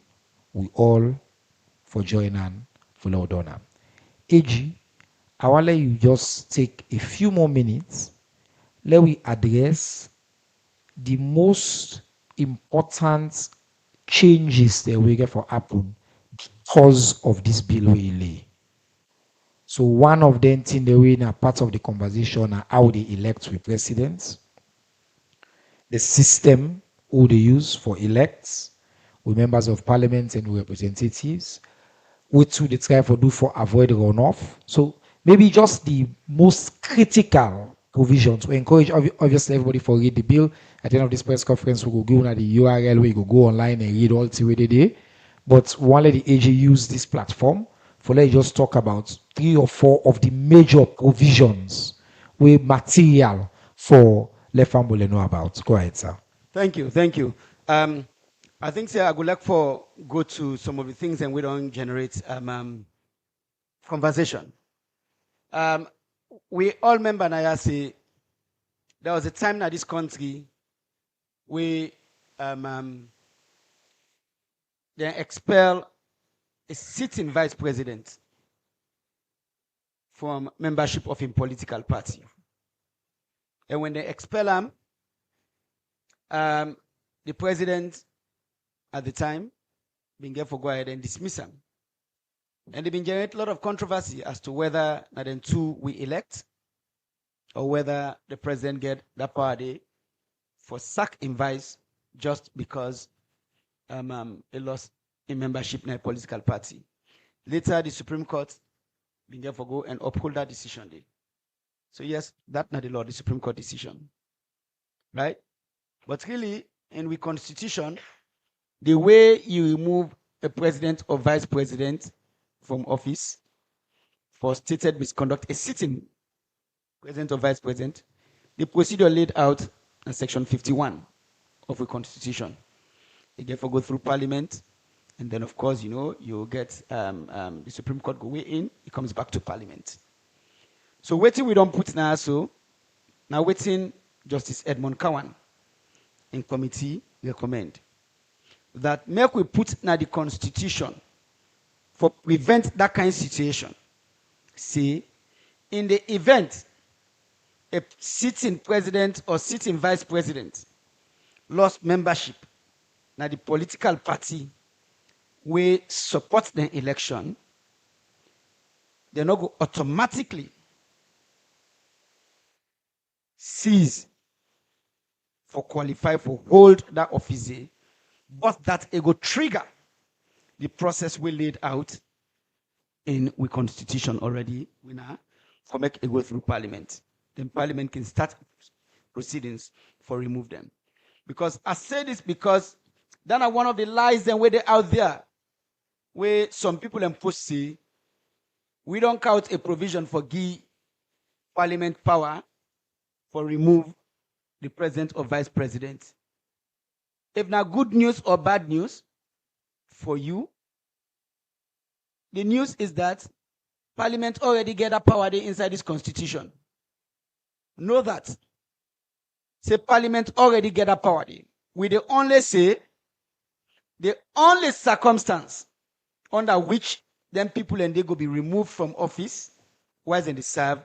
we all for join and for Laudona. AG, I want to let you just take a few more minutes. Let we address the most important changes that we get for happen because of this bill we lay. So one of them thing they win a part of the conversation are how they elect with presidents, the system who they use for elects with members of parliament and representatives, which they try for do for avoid runoff. So maybe just the most critical provisions. We encourage obviously everybody for read the bill. At the end of this press conference, we will go on the URL, we will go online and read all the way today. But one let the AG use this platform for let's just talk about 3 or 4 of the major provisions with material for Lefambole know about. Go ahead, sir. Thank you, thank you. I think, sir, I would like for go to some of the things and we don't generate conversation. We all remember Nayasi, there was a time in this country we then expel a sitting vice president from membership of a political party. And when they expel him, the president at the time been get for go ahead and dismiss him. And they've been generating a lot of controversy as to whether now then two we elect or whether the president get that power day for sack in vice just because he lost in membership in a political party. Later, the Supreme Court been get for go and uphold that decision day. So yes, that's not the law, the Supreme Court decision, right? But really, in the Constitution, the way you remove a president or vice president from office for stated misconduct, a sitting president or vice president, the procedure laid out in Section 51 of the Constitution. You get to go through Parliament, and then of course, you get the Supreme Court go way in, it comes back to Parliament. So waiting we don't put now, so now waiting Justice Edmund Cowan in committee recommend that make we put now the Constitution for prevent that kind of situation. See, in the event a sitting president or sitting vice president lost membership now the political party will support the election, they not go automatically cease for qualify for hold that office, but that it go trigger the process we laid out in we constitution already. We now for make it go through Parliament. Then Parliament can start proceedings for remove them. Because I say this because that are one of the lies then where they out there, where some people impose say we don't count a provision for give Parliament power for remove the president or vice president. If not good news or bad news for you, the news is that Parliament already get that power there inside this constitution. Know that. Say Parliament already get that power there. We the only say the only circumstance under which them people and they go be removed from office, while they serve,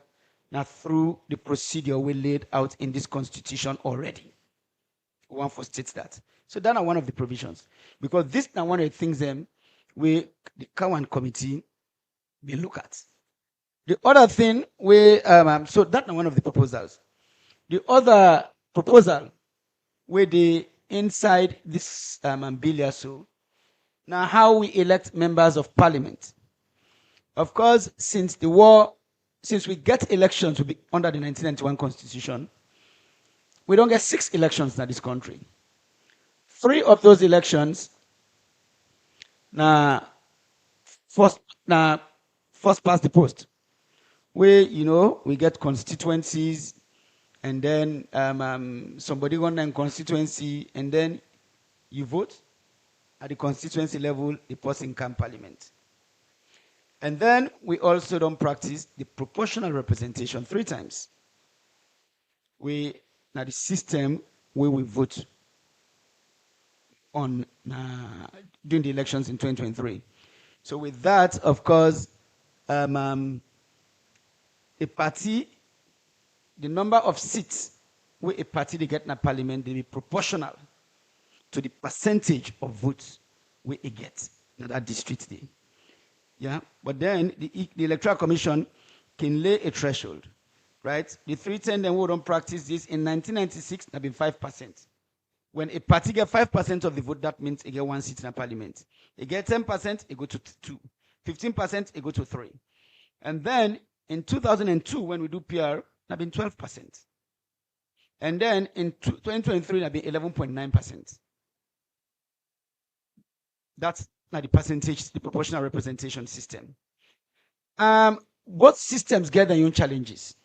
now through the procedure we laid out in this constitution already. One for states that. So that are one of the provisions. Because this now one of the things we the Cowan committee will look at. The other thing we so that's one of the proposals. The other proposal where the inside this bill so now how we elect members of parliament. Of course, since we get elections under the 1991 constitution, we don't get 6 elections in this country. 3 of those elections now first past the post. Where we get constituencies and then somebody run in constituency and then you vote at the constituency level, the person can parliament. And then we also don't practice the proportional representation 3 times. Now the system where we vote on during the elections in 2023. So with that, of course, a party, the number of seats where a party they get in a parliament, they be proportional to the percentage of votes where it gets in that district day. Yeah, but then the electoral commission can lay a threshold, right? The 310 then we don't practice this. In 1996, that been 5%. When a party get 5% of the vote, that means it get 1 seat in a parliament. It get 10%, it go to 2. 15%, it go to 3. And then in 2002, when we do PR, that been 12%. And then in 2023, that been 11.9%. That's not the percentage, the proportional representation system. Both systems get their own challenges.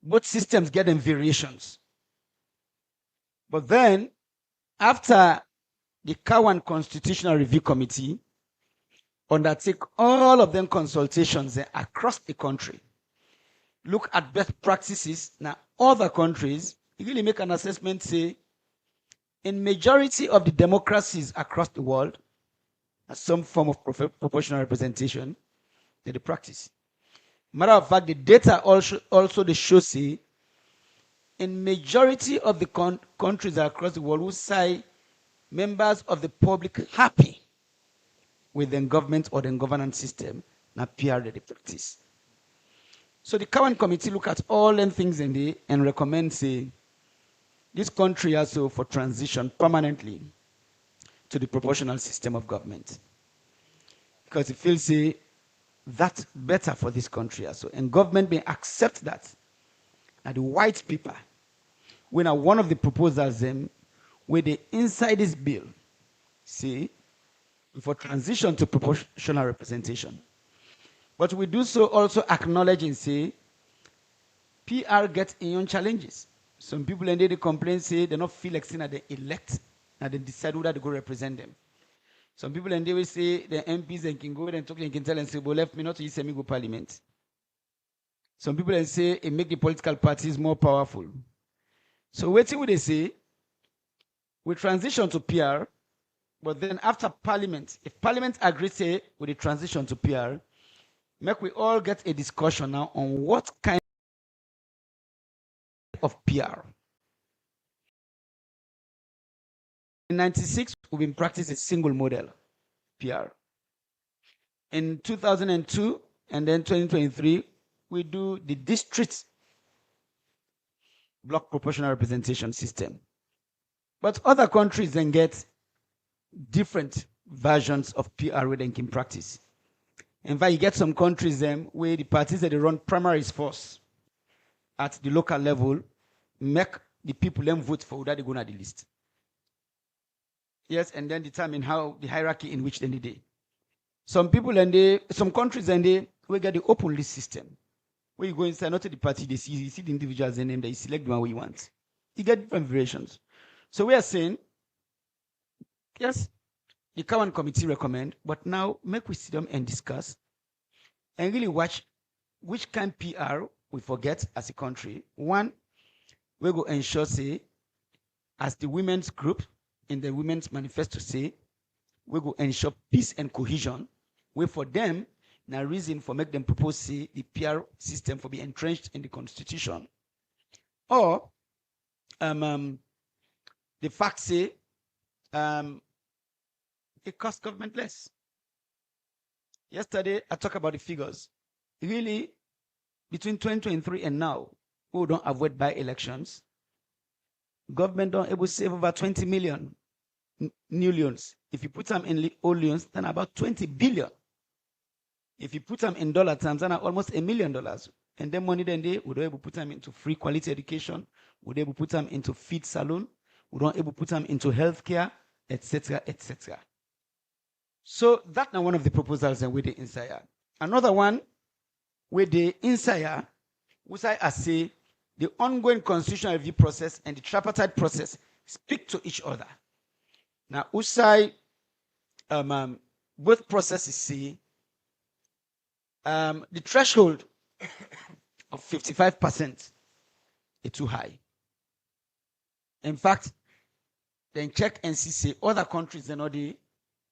Both systems get them variations. But then, after the Cowan Constitutional Review Committee undertake all of them consultations across the country, look at best practices now other countries, you really make an assessment, say, in majority of the democracies across the world, some form of proportional representation that they practice. Matter of fact, the data also they show say in majority of the countries across the world who say members of the public happy with the government or the governance system, na PR they practice. So the current committee look at all them things in there and recommend say this country also for transition permanently to the proportional system of government. Because it feels say that's better for this country also. And government may accept that. And the white paper, when one of the proposals them, where they inside this bill, see, for transition to proportional representation. But we do so also acknowledging, say, PR gets in challenges. Some people and they complain, say, they don't feel like saying that they elect and they decide who that they go represent them. Some people and they will say the MPs and can go and talk and can tell and say, well, left me not to use semi-go parliament. Some people and say it make the political parties more powerful. So what would they say? We transition to PR, but then after parliament, if parliament agrees say with the transition to PR, make we all get a discussion now on what kind of PR. In 96, we've been practicing a single model PR. In 2002 and then 2023, we do the district block proportional representation system. But other countries then get different versions of PR where they can practice. In fact, you get some countries then where the parties that they run primaries first at the local level make the people then vote for who that they go on the list. Yes, and then determine how the hierarchy in which they need it. Some people and some countries and they will get the open list system. Where you go inside, not to the party, you see the individuals in name, they select the one you want. You get different variations. So we are saying, yes, the current committee recommend, but now make we sit down and discuss and really watch which kind PR we forget as a country. One, we go ensure, say, as the women's group in the women's manifesto say, we go ensure peace and cohesion. Where for them, now reason for make them propose say the PR system for be entrenched in the constitution. Or the fact say it costs government less. Yesterday I talked about the figures. Really, between 2023 and now, we don't avoid by elections. Government don't able to save over 20 million new loans. If you put them in old loans, then about 20 billion. If you put them in dollar terms, then almost $1 million. And then money then they would able to put them into free quality education, would able to put them into feed salon, would not able to put them into healthcare, etc., etc. So that's now one of the proposals and with the inside. Another one with the inside, which I say the ongoing constitutional review process and the tripartite process speak to each other. Now, Usai, both processes say the threshold of 55% is too high. In fact, then check and see say other countries are not the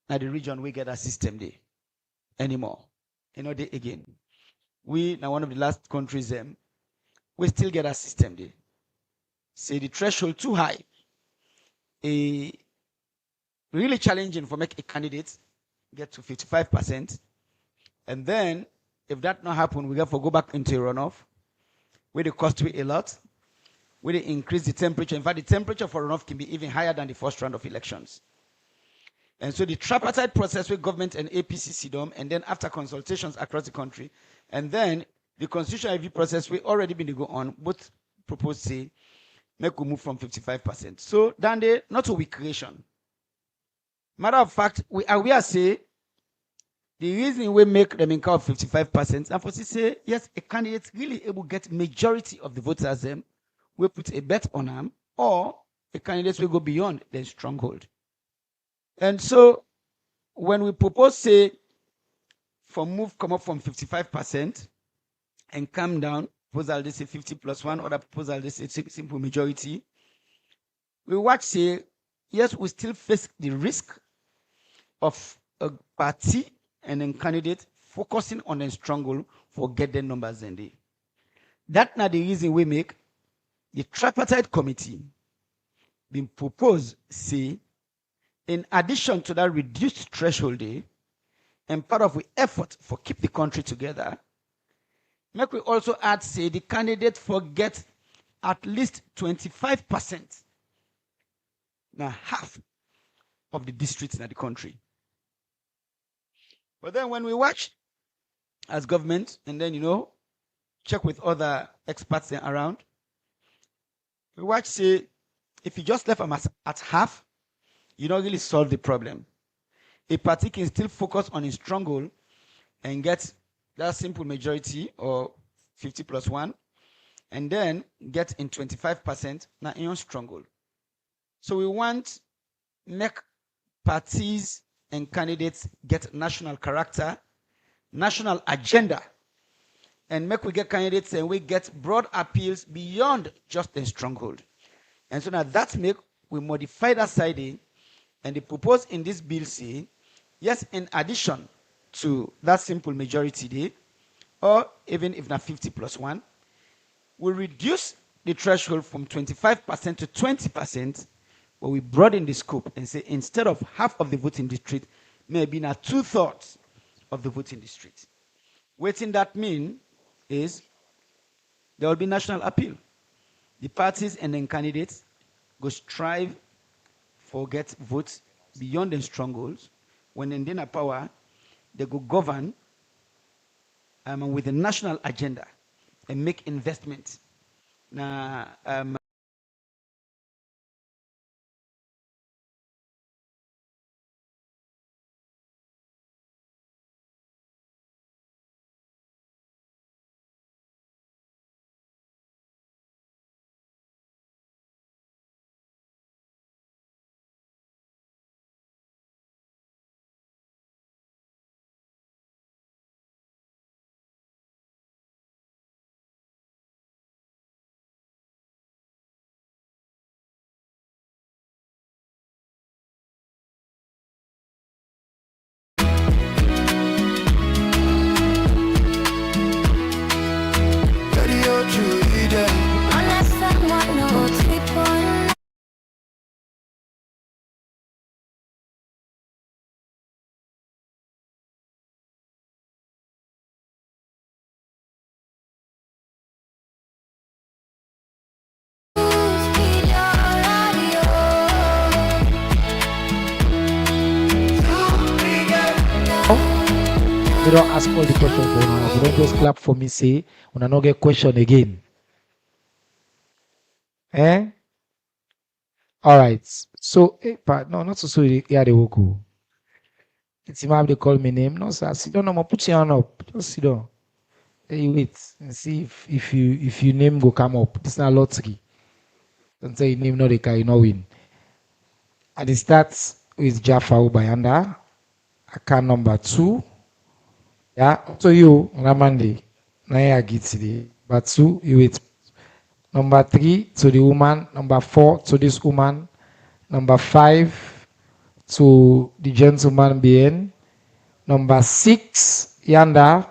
region we get a system there anymore. You know, they again. We now one of the last countries we still get a system there. Say the threshold too high. Really challenging for make a candidate get to 55%. And then if that not happen, we have to go back into a runoff where the cost will a lot, where they increase the temperature. In fact, the temperature for runoff can be even higher than the first round of elections. And so the tripartite process with government and APC CDOM, and then after consultations across the country, and then the constitutional review process we already been to go on, both propose say, make we move from 55%. So then they not a weak creation. Matter of fact, we are say the reason we make them in of 55%, and for say, yes, a candidate really able to get majority of the voters them, we put a bet on them, or a candidate will go beyond their stronghold. And so when we propose, say, for move come up from 55% and come down, proposal they say 50+1, other proposal they say simple majority, we watch say, yes, we still face the risk of a party and a candidate focusing on a stronghold for get the numbers in there. That's not the reason we make the tripartite committee been proposed, say, in addition to that reduced threshold day, and part of the effort for keep the country together, make we also add, say, the candidate for get at least 25%, now half of the districts in the country. But then when we watch as government, and then, check with other experts around, we watch, say, if you just left them at half, you don't really solve the problem. A party can still focus on its stronghold and get that simple majority or 50+1, and then get in 25% now in your stronghold. So we want make parties and candidates get national character, national agenda, and make we get candidates and we get broad appeals beyond just a stronghold. And so now that make we modify that side, and they propose in this bill say, yes, in addition to that simple majority day, or even if not 50+1, we reduce the threshold from 25% to 20%, but we broaden the scope and say instead of half of the voting district, maybe now 2/3 of the voting district. What that mean is there will be national appeal. The parties and then candidates go strive for get votes beyond the strongholds. When in their power, they go govern with a national agenda and make investment. Now, Radio Julia. Unless someone knows people. We don't ask all the questions for now. We don't just clap for me, say, when I not get question again. Eh? All right. So, but no, not so yeah, they will go. It's him have they call me name. No, sir. Sit down, no more. Put your hand up. Just sit down. Hey, you wait and see if you name go come up. This is not lottery. Don't say your name no they can you no win. And it starts with Jaffa Ubayanda. Account number 2. Yeah, to you, Ramandi. Naya Gitsidi. But 2, you wait. Number 3 to the woman. Number 4 to this woman. Number 5 to the gentleman being. Number 6, Yanda.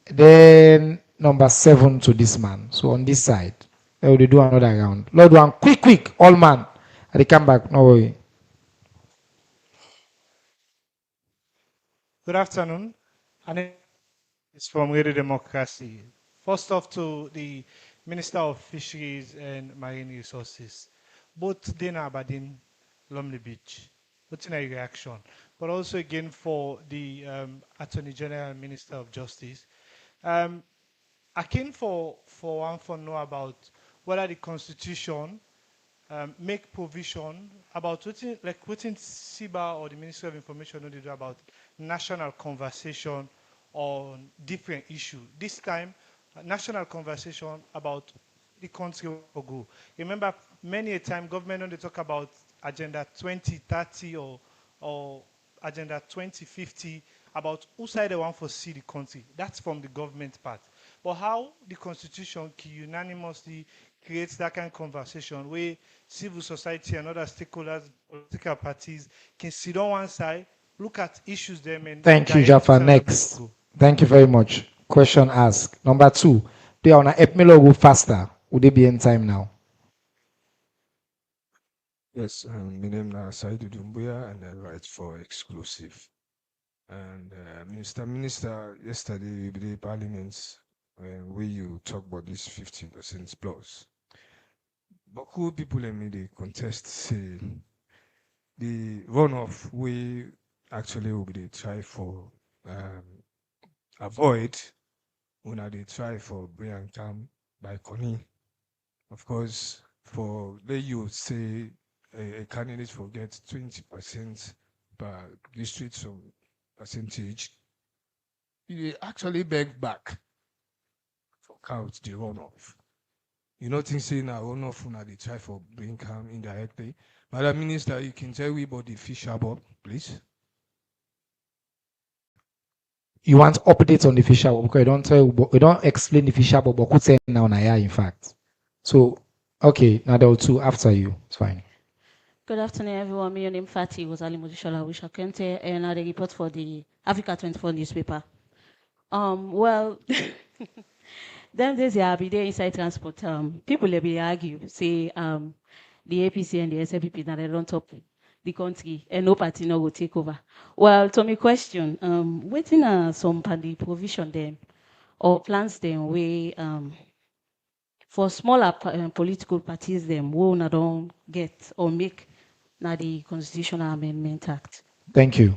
Then number 7 to this man. So on this side, they will do another round. Lord one, quick, all man. They come back, no worry. Good afternoon. And it's from Radio Democracy. First off to the Minister of Fisheries and Marine Resources. Both Dana Abadin, Lumley Beach. What's in a reaction? But also again for the Attorney General and Minister of Justice. I came for know about whether the Constitution make provision about within SIBA or the Ministry of Information what they do about national conversation on different issues. This time, national conversation about the country will go. Remember, many a time government when they talk about Agenda 2030 or Agenda 2050 about who side they want to see the country. That's from the government part. But how the Constitution can unanimously creates that kind of conversation where civil society and other stakeholders, political parties can sit on one side, look at issues them and Thank you, Jaffa. Next. Thank you very much. Question asked. Number two, they on a Epmelo go faster. Would they be in time now? Yes, my name is Saidu Dumbuya and I write for Exclusive. And Minister, yesterday we did Parliament where you talk about this 15% plus. But who people in me they contest say the runoff we actually will be try for avoid when they try for Brian Cam by Connie. Of course, for the you say a candidate forgets 20% per district some percentage, you actually beg back for count the runoff. You know, things saying now runoff when they try for bring calm indirectly. Madam Minister, you can tell we about the fish up, please. You want updates on the fisher because you don't tell, we don't explain the fisher but could say now in fact. So okay, now there are two after you. It's fine. Good afternoon, everyone. My name is Fatih Wazali Mojishola Wishakente, and I report for the Africa 24 newspaper. Well, them days I be there inside transport. People they be argue, say the APC and the SLPP that they don't top the country and no party no will take over. Well, to me question, waiting some the provision them or plans them way for smaller political parties them will not don't get or make now the Constitutional Amendment Act. Thank you.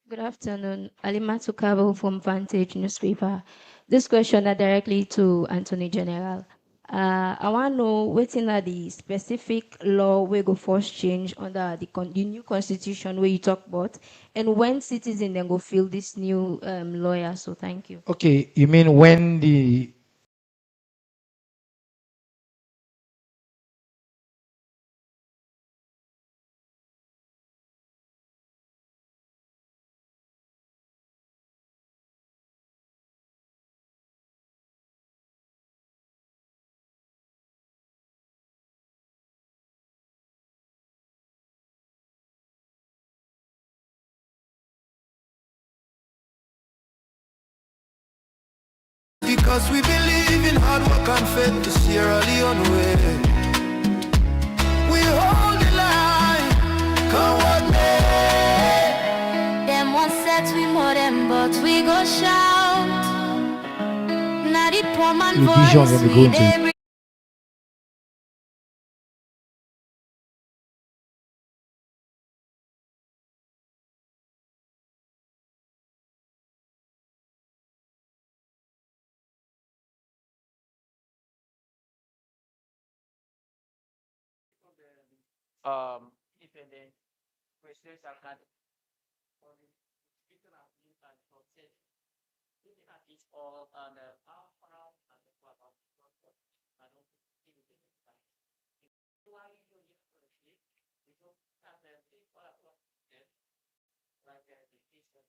Good afternoon. Alimatu Kabo from Vantage newspaper. This question is directly to Attorney General. I want to know waiting at the specific law we go first change under the new constitution where you talk about, and when citizens then go fill this new lawyer. So thank you. Okay, you mean when the Because we believe in hard work and faith to Sierra Leone way. We hold the line, come what may. Them one set we more them, but we go shout. Now the poor man revisions voice and the we going dey to bring. Independent presidential candidate on the speaking of you and protest. Looking at it all and how far and the part of the I don't think it is time. Why you do it for the sleep? We don't have the big part of them like the case of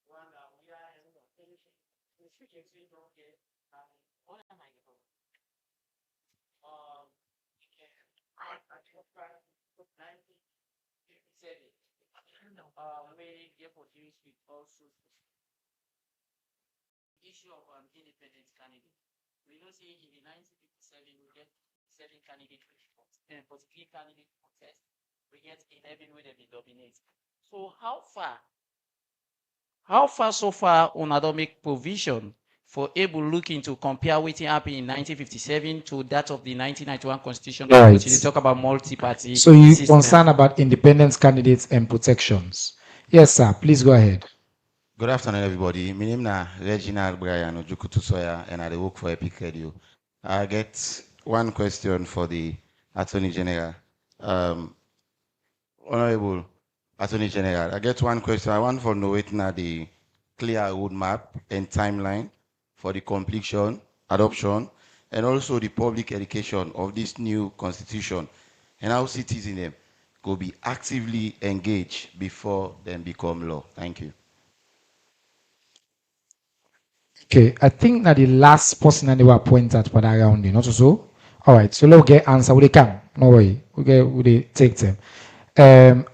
one we are finishing. The future is don't get all am I going? We get produced with also issue of independent candidate. We know see in the 1957 we get 7 candidates and particularly candidate contest. We get 11 where they dominate. So how far so far on don't make provision for able looking to compare what happened in 1957 to that of the 1991 constitution. Right. Which they talk about multi-party. So you system. concerned about independent candidates and protections. Yes, sir. Please go ahead. Good afternoon, everybody. My name is Reginald Brian Ojukutu Soya, and I work for Epic Radio. I get one question for the Attorney General. Honorable Attorney General, I get one question. I want for knowing the clear roadmap and timeline for the completion, adoption, and also the public education of this new constitution, and how citizens will be actively engaged before they become law. Thank you. Okay, I think that the last person that they were appointed for that round, not so. All right, so let's get answer. We come. No worry. We take them.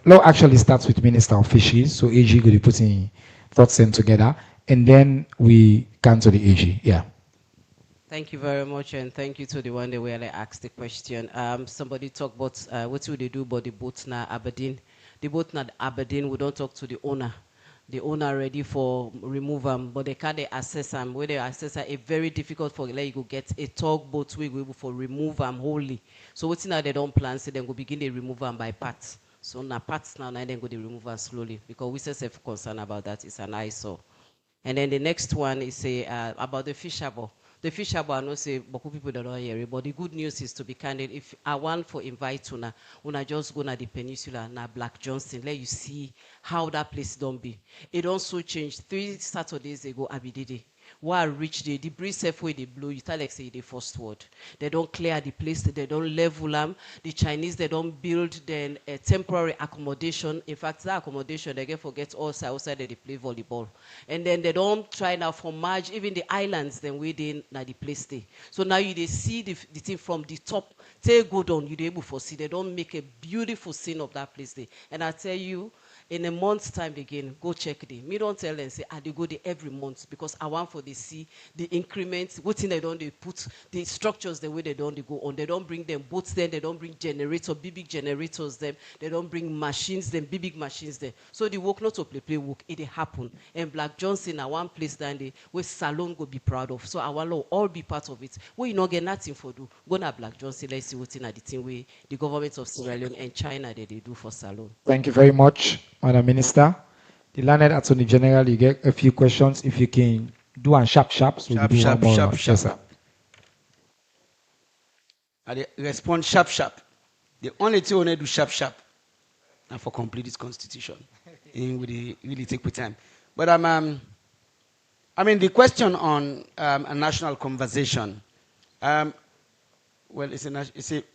Law actually starts with Minister of Fisheries, so AG will be putting thoughts in together, and then we come to the AG. Yeah. Thank you very much, and thank you to the one that where I asked the question. Somebody talk about what will they do about the boat now Aberdeen. The boat now Aberdeen, we don't talk to the owner. The owner ready for remove them, but they can't assess them. Where they assess them, it's very difficult for like you go get a tugboat we go able for remove them wholly. So what's now they don't plan, so then go begin to remove them by parts. So now parts now, and then go to remove them slowly because we self concerned about that. It's an eyesore. And then the next one is about the fisherable. The fisherable, I know say, but people don't hear it. But the good news is, to be candid, if I want for invite una just go na the peninsula, na Black Johnson, let you see how that place don't be. It also changed 3 Saturdays ago, Abididi. While reach the breeze self way they blow, you tell like say the first word. They don't clear the place, they don't level them. The Chinese, they don't build then a temporary accommodation. In fact, that accommodation they get forget outside they play volleyball. And then they don't try now for merge even the islands then within now the place stay. So now you they see the thing from the top, they go down, you they able to see. They don't make a beautiful scene of that place there. And I tell you, in a month's time again, go check them. Me don't tell them, say, they go there every month because I want for they see the increments, what thing they don't, they put the structures the way they don't they go on. They don't bring them boats then, they don't bring generator, big generators them, they don't bring machines them, big machines there. So the work not to play work, it happen. And Black Johnson, I one place down there where Salon go be proud of. So I want to all be part of it. Where you not get nothing for do, go na Black Johnson, let's see what in the thing way the government of Sierra Leone and China they do for Salon. Thank you very much, Madam Minister. The learned Attorney General, you get a few questions. If you can do one sharp, so Sharp, we do sharp, one more. sharp, Yes, sharp. sir. I respond sharp, sharp. The only thing we need to do sharp, sharp, and for complete this constitution, and we really take with time. But I mean, the question on a national conversation. Well, it's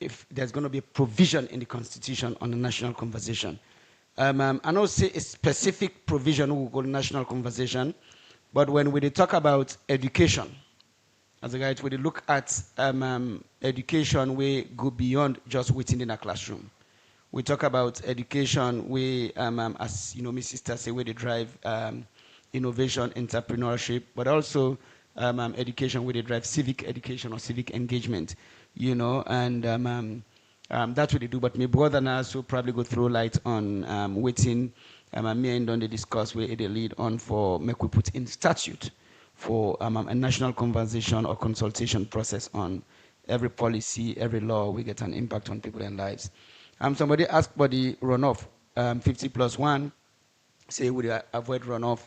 if there's going to be a provision in the constitution on a national conversation. I don't say a specific provision will go to national conversation, but when we talk about education, as a guide, we look at education, we go beyond just within in a classroom. We talk about education, we, as you know, my sister say, where they drive innovation, entrepreneurship, but also education where they drive civic education or civic engagement, you know, and that's what they do. But my brother now also probably go through light on waiting, me and Don they discuss where they lead on for make we put in statute for a national conversation or consultation process on every policy, every law, we get an impact on people and lives. Somebody asked about the runoff, 50+1, say would they avoid runoff,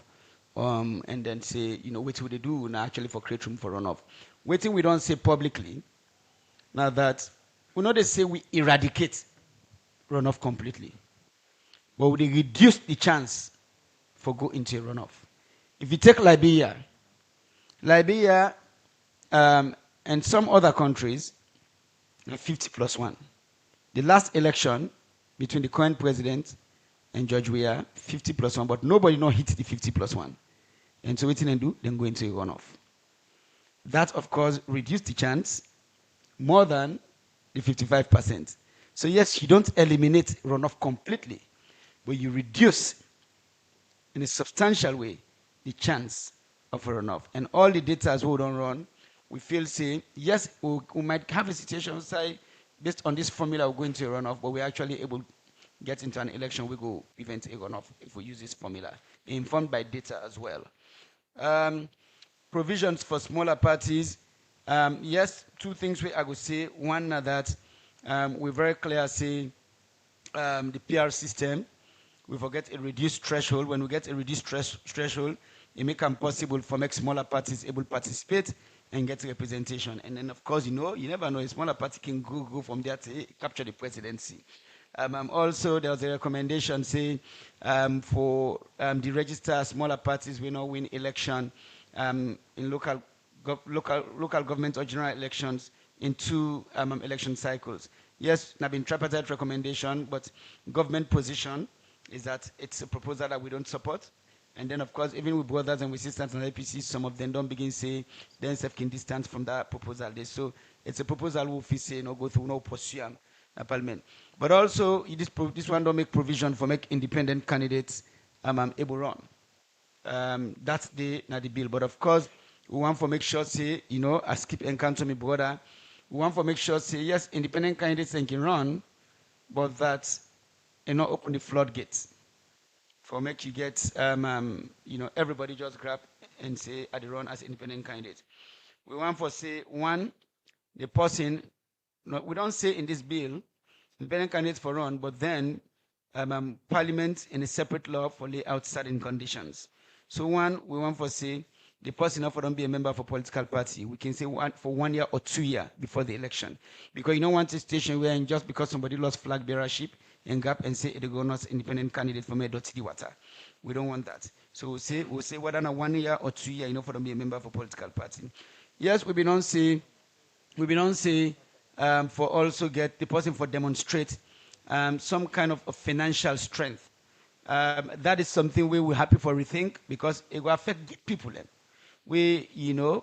and then say, you know, what would they do now actually for create room for runoff. Waiting we don't say publicly, now that we know they say we eradicate runoff completely, but we reduce the chance for go into a runoff. If you take Liberia, and some other countries, 50+1. The last election between the current president and George Weah, 50+1, but nobody not hit the 50+1. And so what they do? Then go into a runoff. That, of course, reduced the chance more than the 55%. So yes, you don't eliminate runoff completely, but you reduce in a substantial way the chance of a runoff. And all the data as we don't run, we feel say, yes, we might have a situation say, based on this formula, we're going to a runoff, but we're actually able to get into an election, we go event a runoff if we use this formula, informed by data as well. Provisions for smaller parties. Yes, two things I would say. One, that we're very clear, say, the PR system, we forget a reduced threshold. When we get a reduced threshold, it makes it possible for make smaller parties able to participate and get representation. And then, of course, you know, you never know, a smaller party can go from there to capture the presidency. Also, there was a recommendation saying for the register smaller parties will not win election in local government or general elections in 2 election cycles. Yes, I've been tripartite recommendation, but government position is that it's a proposal that we don't support. And then, of course, even with brothers and with sisters and APC, some of them don't begin say, then self can distance from that proposal. So it's a proposal we say no go through no pursue parliament. But also this one don't make provision for make independent candidates able run. That's the bill. But of course, we want to make sure say, as keep encounter me brother, we want to make sure say yes, independent candidates can run, but that open the floodgates for make you get everybody just grab and say I run as independent candidate. We want to say one, the person, we don't say in this bill independent candidates for run, but then parliament in a separate law for lay out certain conditions. So one, we want to say the person not for don't be a member of a political party. We can say for 1 year or 2 years before the election. Because you don't want a station where just because somebody lost flag bearership and gap and say it go not independent candidate for Medotidi water. We don't want that. So we'll say whether not 1 year or 2 years, for them be a member of a political party. Yes, we don't say for also get the person for demonstrate some kind of financial strength. That is something we will happy for rethink because it will affect people. We,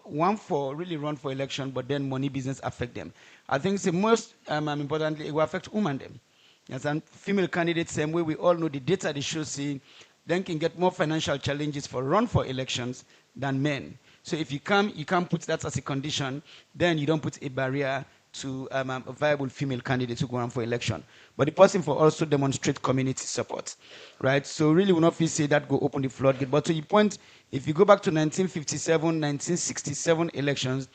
want for really run for election, but then money business affect them. I think the most importantly, it will affect women them. Yes, and female candidates, same way we all know the data they show see, then can get more financial challenges for run for elections than men. So if you can't put that as a condition, then you don't put a barrier to a viable female candidate to go on for election. But the person for also demonstrate community support, right? So really will not feel say that go open the floodgate. But to your point, if you go back to 1957, 1967 elections,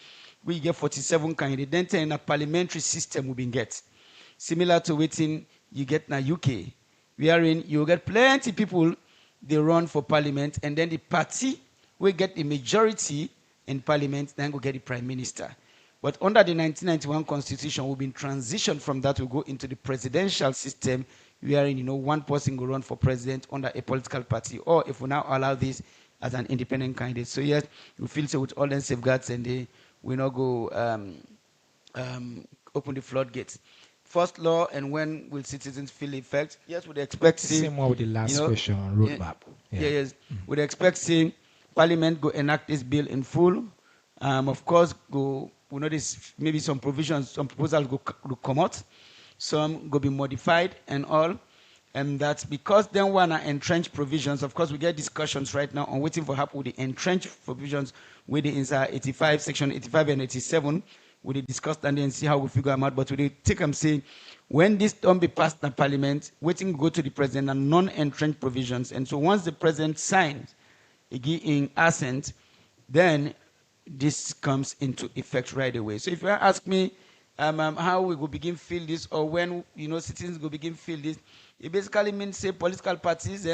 we get 47 candidates, then in a parliamentary system we been get. Similar to waiting you get in the UK, wherein you get plenty people, they run for parliament, and then the party will get the majority in parliament, then go get the prime minister. But under the 1991 constitution, we've been transitioned from that to go into the presidential system, wherein one person will run for president under a political party, or if we now allow this as an independent candidate. So yes, we feel so with all the safeguards, and they will not go open the floodgates. First law, and when will citizens feel the effect? Yes, we'd expect same one with the last question on roadmap. Yes, we'd expect see Parliament go enact this bill in full. Of course, we notice maybe some provisions, some proposals go come out, some go be modified and all. And that's because then one are entrenched provisions. Of course, we get discussions right now on waiting for happen with the entrenched provisions with the inside 85, section 85 and 87. We discuss and then see how we figure them out. But we take them saying when this don't be passed in Parliament, waiting go to the president and non-entrenched provisions. And so once the president signs in assent, then this comes into effect right away. So if you ask me how we will begin feel this, or when citizens will begin feel this, it basically means say political parties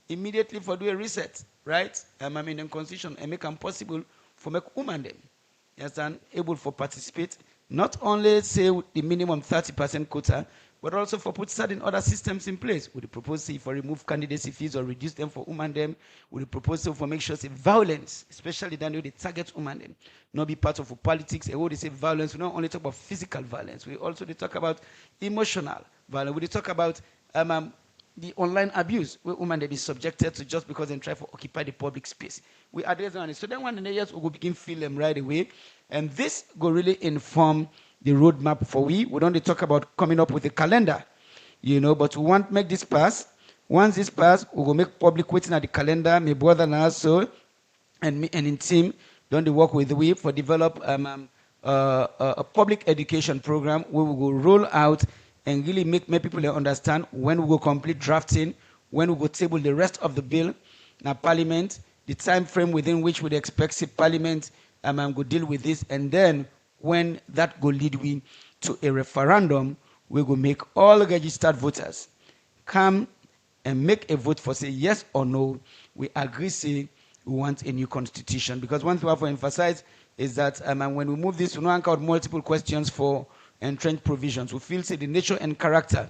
immediately for do a reset, right? In the constitution and make them possible for make women them, yes, and able for participate, not only say with the minimum 30% quota, but also for put certain other systems in place. Would the proposal for remove candidacy fees or reduce them for women them? Would the proposal for make sure say violence, especially then they target women them, not be part of politics. And when they say violence, we don't only talk about physical violence. We also they talk about emotional violence. We talk about the online abuse where women they be subjected to just because they try to occupy the public space. We address on it. So then one in the years we will begin feel them right away. And this will really inform the roadmap for we don't talk about coming up with a calendar, but we want to make this pass. Once this pass, we will make public waiting at the calendar, my brother and also, and me and in team, don't they work with we for develop a public education program where we will roll out and really make people understand when we will complete drafting, when we will table the rest of the bill, now Parliament, the time frame within which we'd expect Parliament go deal with this, and then when that go lead we to a referendum, we will make all registered voters come and make a vote for say yes or no. We agree say we want a new constitution, because one thing we have to emphasize is that when we move this, we don't anchor out multiple questions for entrenched provisions. We feel say the nature and character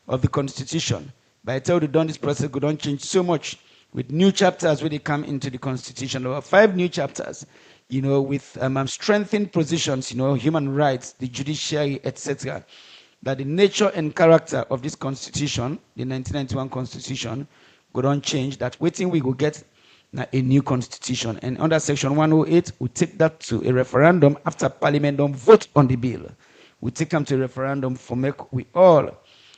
of the constitution. By the time we done this process, we don't change so much with new chapters where they come into the constitution. There are 5 new chapters. With strengthened positions, human rights, the judiciary, etc., that the nature and character of this constitution, the 1991 constitution, go on change, that waiting we will get a new constitution. And under section 108, we take that to a referendum after Parliament don't vote on the bill. We take them to a referendum for make we all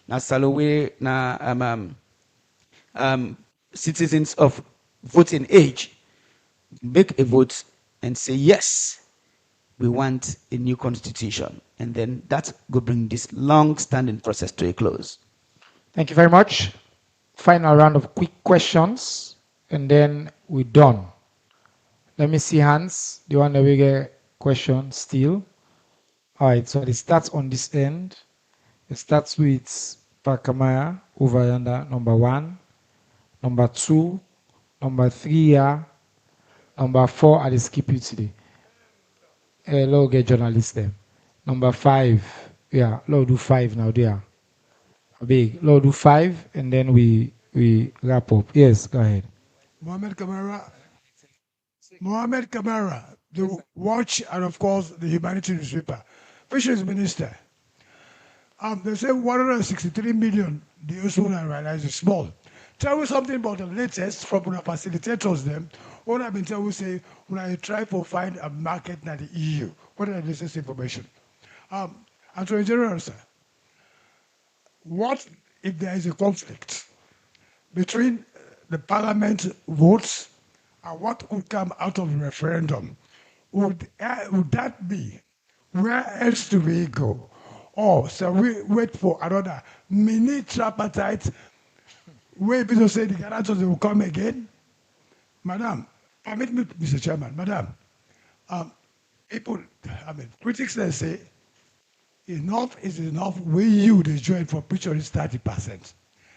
na salowe na citizens of voting age make a vote and say yes, we want a new constitution. And then that will bring this long-standing process to a close. Thank you very much. Final round of quick questions, and then we're done. Let me see Hans. Do you want a bigger question still? All right, so it starts on this end. It starts with Pakamaya over yonder, number 1, number 2, number 3 here, number 4 I just skip you today. Hello, get journalist there. Number 5, yeah, Lord do 5 now there. Big, Lord do 5, and then we wrap up. Yes, go ahead. Mohammed Kamara, the Watch, and of course the Humanity newspaper. Fisheries Minister. They say 163 million. The also realize is small. Tell me something about the latest from the facilitators. Them. What I've been telling you say when I try to find a market in the EU. What are the latest information? Attorney General, sir. What if there is a conflict between the Parliament votes and what would come out of the referendum? Would that be where else do we go? Or shall we wait for another mini tripartite where people say the guarantors will come again? Madam, permit me, Mr. Chairman, Madam, critics they say enough is enough. We you the join for preaching is 30%.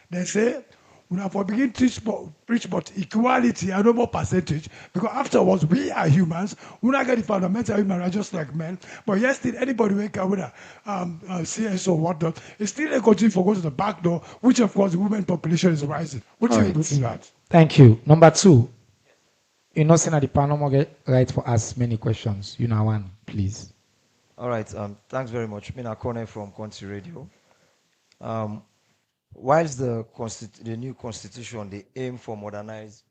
They say we have to begin to preach about equality and no more percentage, because afterwards we are humans. We not get the fundamental human rights just like men. But yes, still anybody who can with a CS or whatnot, it's still a continue for go to the back door, which of course the women population is rising. What do you do to that? Thank you. Number 2, you know, Senator the panel get right for us many questions. You know one, please. All right. Thanks very much. Mina Kone from Country Radio. Whilst the new constitution, they aim for modernized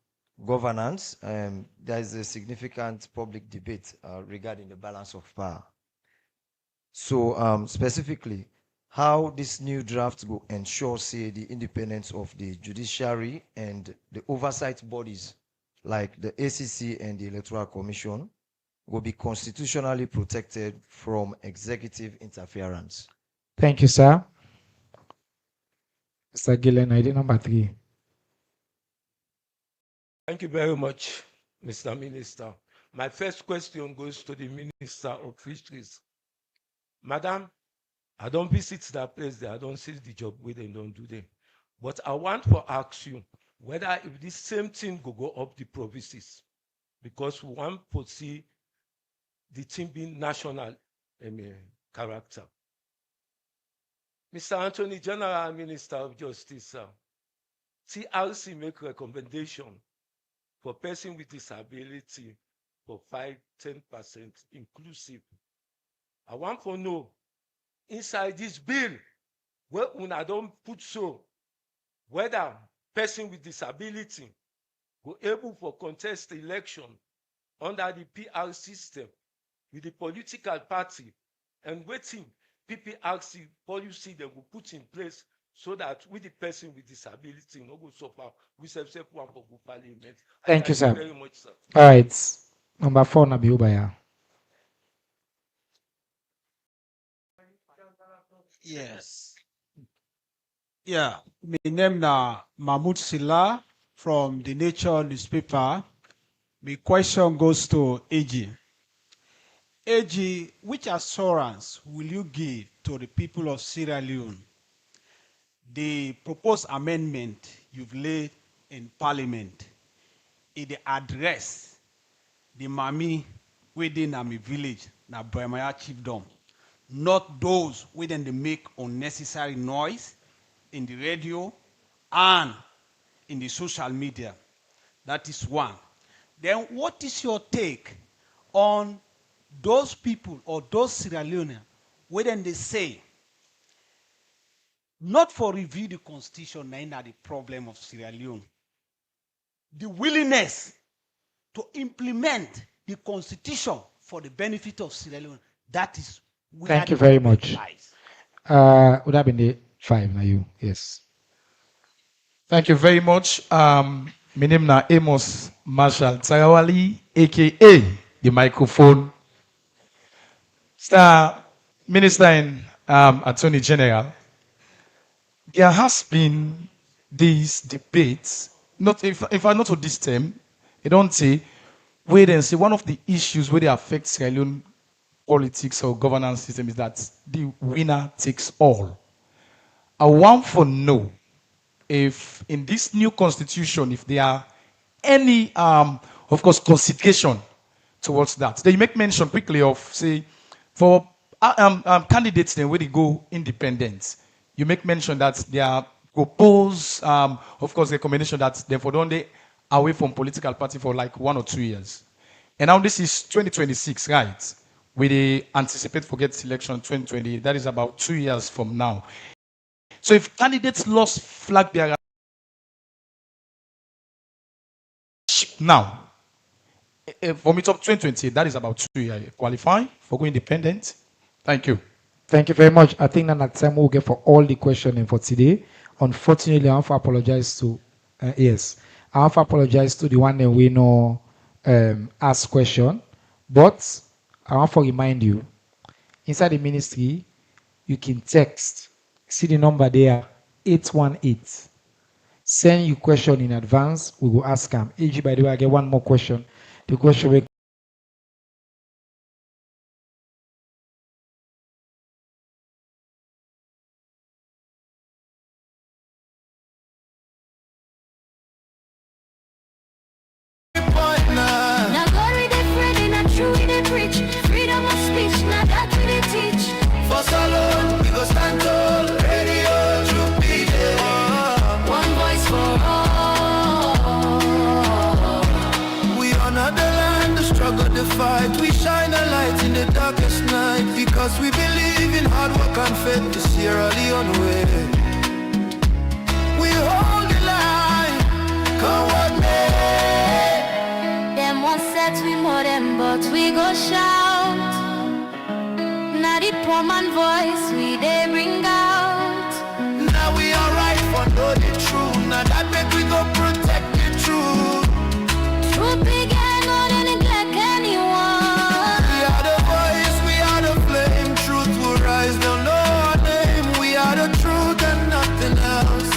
governance, there is a significant public debate regarding the balance of power. So specifically, how this new draft will ensure, say, the independence of the judiciary and the oversight bodies like the ACC and the Electoral Commission will be constitutionally protected from executive interference. Thank you, sir. Mr. Gillen, ID number 3. Thank you very much, Mr. Minister. My first question goes to the Minister of Fisheries. Madam, I don't visit that place there. I don't see the job where they don't do them. But I want to ask you whether if this same thing will go up the provinces, because we want to see the thing being national character. Mr. Anthony General, Minister of Justice, TRC make recommendation for person with disability for 5-10% inclusive. I want to know inside this bill, when I don't put so, whether person with disability will able for contest election under the PR system with the political party, and waiting PPRC policy they will put in place so that with the person with disability no go suffer. We self one for good parliament. Thank you, sir. Very much, sir. All right. Number 4, Nabi Ubaya. Yes. Yeah. My name na Mahmoud Silla from the Nature newspaper. My question goes to AG. AG, which assurance will you give to the people of Sierra Leone? The proposed amendment you've laid in Parliament, it address the Mami within Nami village, na Bremaya chiefdom, not those within they make unnecessary noise in the radio and in the social media. That is one. Then what is your take on those people or those Sierra Leoneans when they say not for review the constitution, now the problem of Sierra Leone. The willingness to implement the constitution for the benefit of Sierra Leone. That is where Thank you the very problem much. lies. Would have been the 5 now you. Yes. Thank you very much. My name is Amos Marshall Tarawali, aka the microphone. Star Minister and Attorney General, there has been these debates, not if I not to this term, I don't say, wait and see, one of the issues where they affect Sierra Leone politics or governance system is that the winner takes all. I want to know if in this new constitution, if there are any, of course, consideration towards that. They make mention quickly of, say, for candidates then where they go independent, you make mention that they are propose, of course, recommendation that therefore don't they away from political party for like 1 or 2 years. And now this is 2026, right? We anticipate for get election 2020. That is about 2 years from now. So if candidates lost flag bearer now, from it up 2020, that is about 2 years. Qualify for going independent. Thank you. Thank you very much. I think that time we'll get for all the questioning for today. Unfortunately, I have to apologize to, yes, I have to apologize to the one that we know ask question. But I want to remind you, inside the ministry, you can text. See the number there, 818. Send your question in advance. We will ask them. AG, by the way, I get one more question. The question will Now God we dey friend and not true we dey preach. Freedom of speech, now that we dey teach. For salon, we go stand tall. Radio, true be there. One voice for all. We honor the land, the struggle, the fight. We shine a light in the darkest night. Because we believe in hard work and faith. The Sierra Leone way. We hold the line. Come what may. Them one set we more them, but we go shout. Now the poor man voice we dey bring out. Now we alright for know the truth. Now that make we go protect the truth. Truth began, no they neglect anyone. We are the voice, we are the flame. Truth will rise, they'll know our name. We are the truth and nothing else.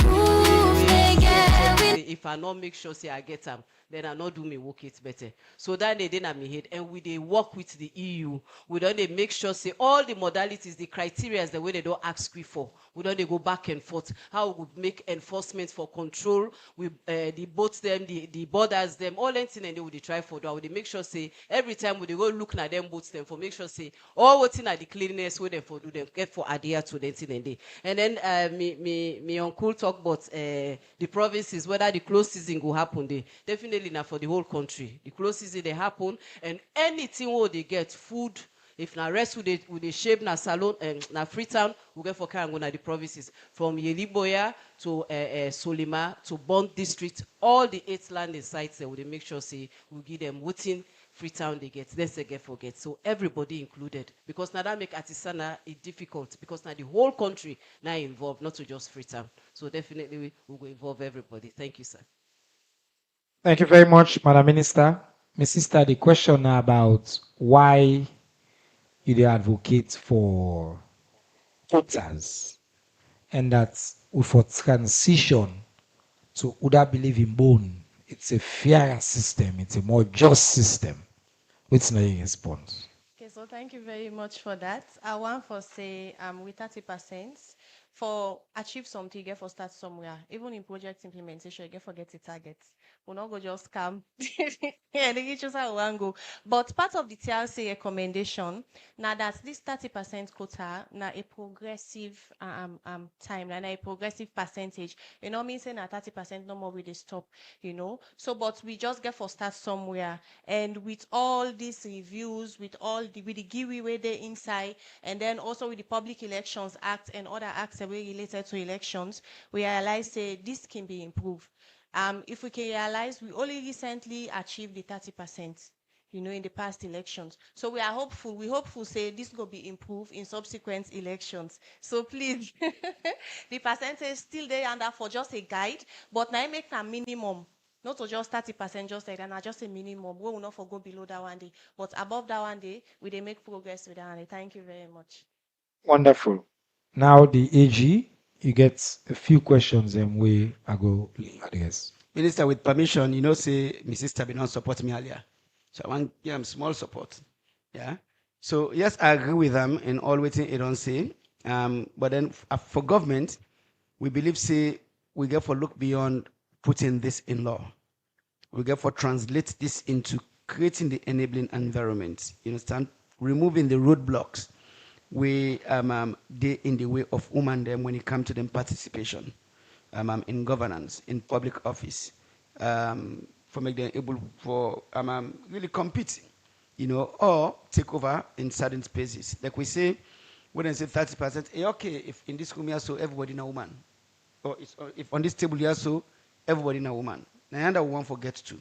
Truth began. If I not make sure say I get them, then I not do me work it better. So that they didn't me head, and we they work with the EU. We don't they make sure say all the modalities, the criteria, the way they don't ask we for. We don't they go back and forth. How we would make enforcement for control. We the boats them, the borders them, all anything and they would try for that. We make sure say every time we they go look at them boats them for make sure say all what's in at the cleanliness we them for do them get for adhere to them thing and day. And then me uncle talk about the provinces whether the close season will happen. They definitely now for the whole country. The close season they happen and anything what they get food. If na rest with the shape na salon na Freetown, we get for Karangona the provinces from Yeliboya to Solima to Bond District, all the 8 landing sites that we make sure say we give them within Freetown they get. Let's say get forget. So everybody included because now that make artisanal it difficult because now the whole country now involved, not to just Freetown. So definitely we will involve everybody. Thank you, sir. Thank you very much, Madam Minister. My sister, the question about why you dey advocate for quotas and that for transition to Uda believe in bone, it's a fairer system, it's a more just system. What's not your response? Okay, so thank you very much for that. I want to say with 30%, for achieve something, you get for start somewhere. Even in project implementation, you get forget the targets. We'll not go just come. Yeah, they just how one go. But part of the TRC recommendation, now that this 30% quota, now a progressive time, now a progressive percentage. You know, means saying that 30% no more with the stop, you know. So, but we just get for start somewhere. And with all these reviews, with the GIWI way they inside, and then also with the Public Elections Act and other acts that were related to elections, we realize this can be improved. If we can realize, we only recently achieved the 30%, in the past elections. So we are hopeful. We hopeful say this will be improved in subsequent elections. So please, the percentage still there under for just a guide, but now make a minimum. Not to just 30%, just like that, not just a minimum. We will not go below that one day. But above that one day, we they make progress with that one day. Thank you very much. Wonderful. Now the AG, you get a few questions and we are go address. Minister, with permission, say my sister been not support me earlier. So I want give them small support. Yeah. So yes, I agree with them in all waiting it don't say. But then for government, we believe say we get for look beyond putting this in law. We get for translate this into creating the enabling environment. You understand? Removing the roadblocks we they in the way of women them when it comes to them participation in governance, in public office, for make them able for really compete, or take over in certain spaces. Like we say, when I say 30%, okay, if in this room here so everybody in a woman, or if on this table here so everybody in a woman. Now I won't forget to.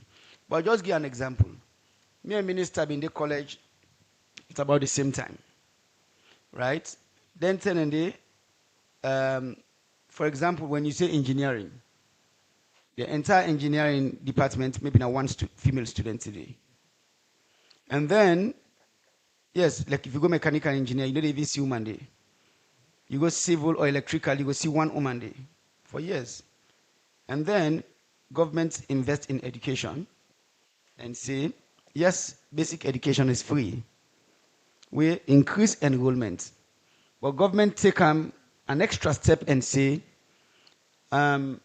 But I'll just give an example. Me and minister in the college, it's about the same time. Right? Then 10 and day, for example, when you say engineering, the entire engineering department, maybe now one female student today. And then, yes, like if you go mechanical engineer, you don't even see woman day. You go civil or electrical, you go see one woman day for years. And then government invest in education and say, yes, basic education is free. We increase enrollment. But government take an extra step and say, women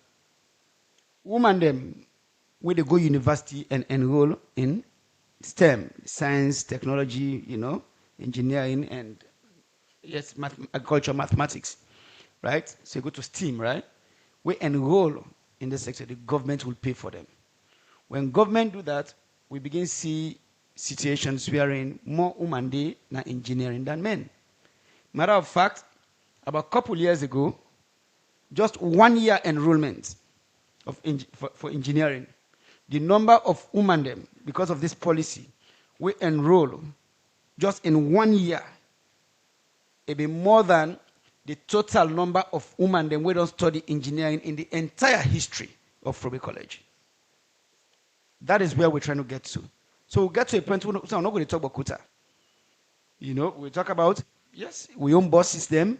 them, where they go university and enroll in STEM, science, technology, engineering, and yes, agriculture, mathematics, right? So you go to STEAM, right? We enroll in the sector, the government will pay for them. When government do that, we begin to see situations wherein more women do na engineering than men. Matter of fact, about a couple years ago, just 1 year enrollment for engineering, the number of women them, because of this policy, we enroll just in 1 year, it be more than the total number of women them we don't study engineering in the entire history of Frobe College. That is where we're trying to get to. So we'll get to a point where so I'm not going to talk about quota. We talk about, yes, we own bosses them,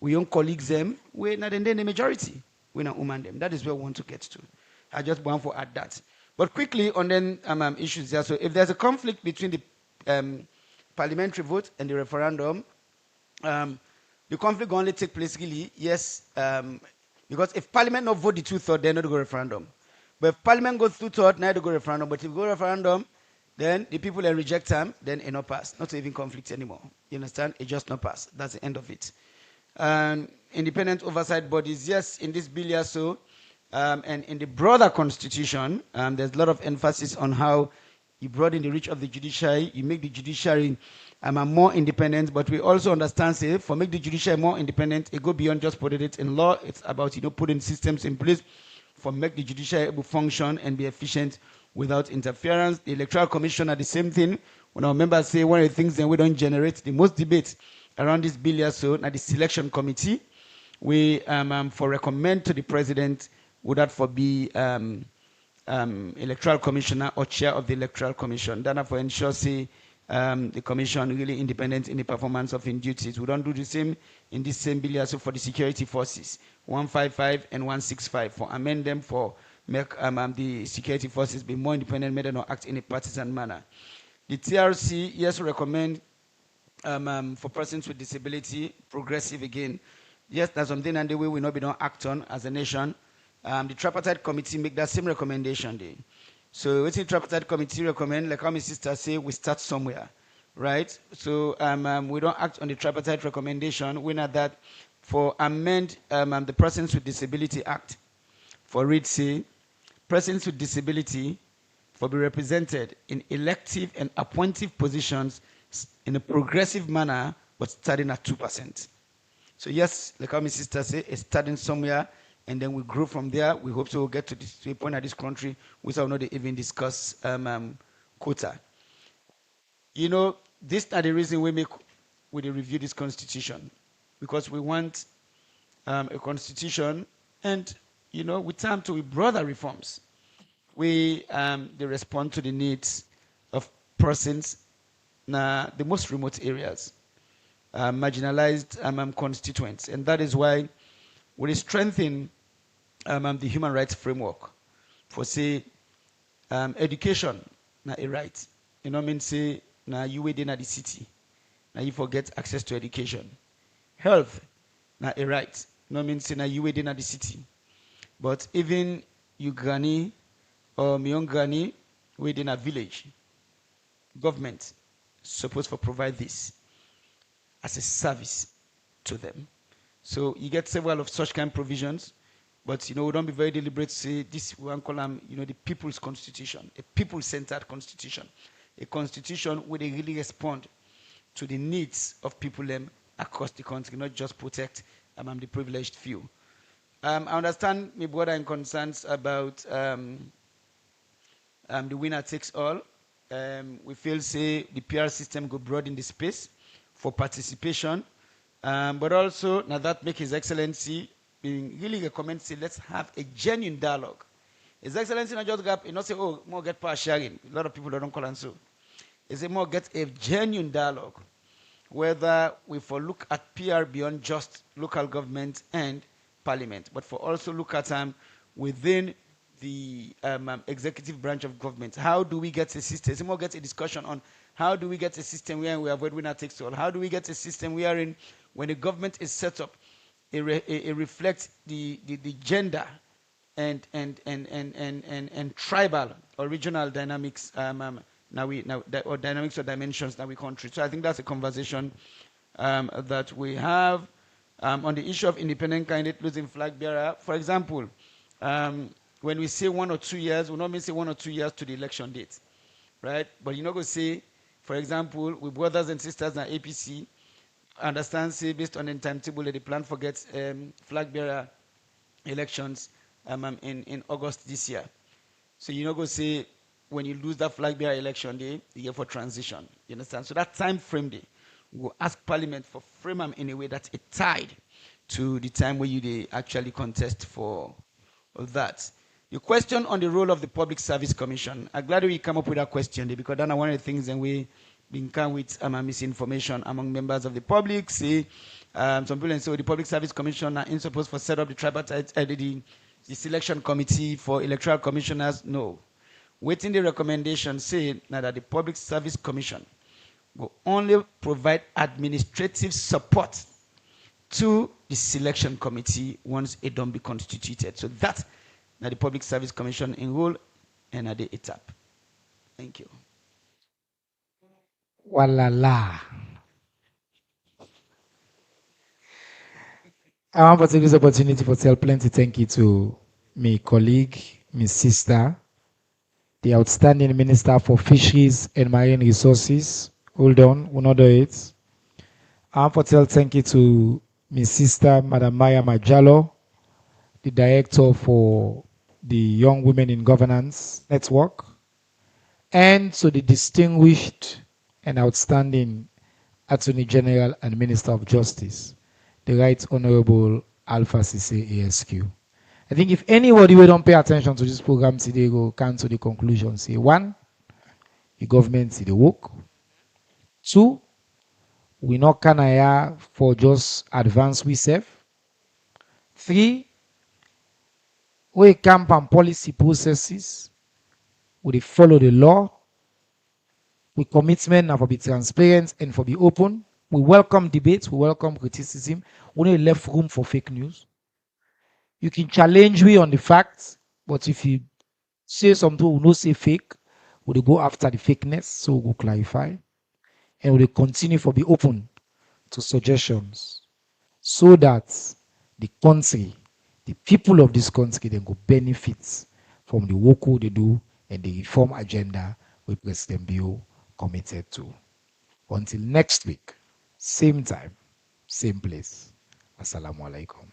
we own colleagues them, we're not in the majority. We're not women them. That is where we want to get to. I just want to add that. But quickly on then issues there. So if there's a conflict between the parliamentary vote and the referendum, the conflict will only take place really, yes, because if parliament not vote the 2/3, they're not go referendum. But if parliament goes 2/3, now they go referendum. But if go referendum, then the people that reject them, then it not pass. Not even conflict anymore. You understand? It just not pass. That's the end of it. Independent oversight bodies, yes, in this bill here so, and in the broader constitution, there's a lot of emphasis on how you broaden the reach of the judiciary, you make the judiciary more independent, but we also understand, say, for make the judiciary more independent, it go beyond just putting it in law. It's about, putting systems in place for make the judiciary able to function and be efficient without interference. The Electoral Commission are the same thing. When our members say one of the things that we don't generate the most debate around this bill here, so now the selection committee, we for recommend to the president would that for be electoral commissioner or chair of the electoral commission. Then for ensure say the commission really independent in the performance of its duties. We don't do the same in this same bill also for the security forces 155 and 165 for amend them for make the security forces be more independent, made not act in a partisan manner. The TRC yes recommend for persons with disability progressive again. Yes, that's something and the way we know we don't act on as a nation. The tripartite committee make that same recommendation there. So what's the tripartite committee recommend? Like how my sister say, we start somewhere, right? So we don't act on the tripartite recommendation. We know that for amend the Persons with Disability Act, for read say, persons with disability for be represented in elective and appointive positions in a progressive manner, but starting at 2%. So yes, like how my sister say, it's starting somewhere and then we grow from there. We hope to get to a point at this country without not even discuss quota. You know, this are the reason we review this constitution, because we want a constitution, and you know, with time to broader reforms, they respond to the needs of persons in the most remote areas, marginalized constituents, and that is why we strengthen the human rights framework for say education na a right. You know, mean say na you within the city, now you forget access to education. Health na a right. You know, mean say na you within the city, but even you granny or my young granny within a village, government supposed to provide this as a service to them. So you get several of such kind of provisions, but you know, we don't be very deliberate to say this one column, you know, the people's constitution, a people-centered constitution, a constitution where they really respond to the needs of people across the country, not just protect the privileged few. I understand my brother and concerns about the winner takes all. We feel say the PR system go broad in the space for participation, but also now that make His Excellency being really recommend say let's have a genuine dialogue. His Excellency not just gap, you know say oh more get power sharing. A lot of people don't call and so. Is it more get a genuine dialogue, whether we for look at PR beyond just local government and parliament, but for also look at within the executive branch of government. How do we get a system? Is it more get a discussion on how do we get a system where we avoid winner takes all? How do we get a system wherein when the government is set up, it reflects the gender and tribal or regional dynamics or dynamics or dimensions that we country. So I think that's a conversation that we have on the issue of independent candidate losing flag bearer. For example, when we say 1 or 2 years, we normally say 1 or 2 years to the election date, right? But you know, go say, for example, with brothers and sisters in APC, understand say based on the timetable that they plan for get flag bearer elections in August this year. So you know, go say when you lose that flag bearer election day, you get for transition. You understand? So that time frame day, we'll ask Parliament for frame them in a way that it tied to the time where they actually contest for that. Your question on the role of the Public Service Commission, I'm glad we come up with that question because that's one of the things that we been come with misinformation among members of the public. Say some people say the Public Service Commission are supposed to set up the tripartite the selection committee for electoral commissioners. No. Waiting the recommendation say now that the Public Service Commission will only provide administrative support to the selection committee once it don't be constituted. So that's now the Public Service Commission in role and at the ETAP. Thank you. Walala. I want to take this opportunity to tell plenty thank you to my colleague, my sister, the outstanding Minister for Fisheries and Marine Resources. Hold on, we'll not do it. I want to tell thank you to my sister, Madam Maya Majalo, the Director for the Young Women in Governance Network, and to the distinguished and outstanding Attorney General and Minister of Justice, the Right Honorable Alpha Cisse ASQ. I think if anybody will don't pay attention to this program today, go come to the conclusion. Say, 1, the government see the work. 2, we not can hire for just advance we serve. 3, we camp on policy processes. We follow the law. We commitment now for be transparent and for be open. We welcome debates. We welcome criticism. We don't left room for fake news. You can challenge me on the facts, but if you say something we no say fake, we'll go after the fakeness, so we'll clarify. And we'll continue for be open to suggestions so that the country, the people of this country, then go benefit from the work they do and the reform agenda we President Bio committed to. Until next week, same time, same place. Assalamu alaikum.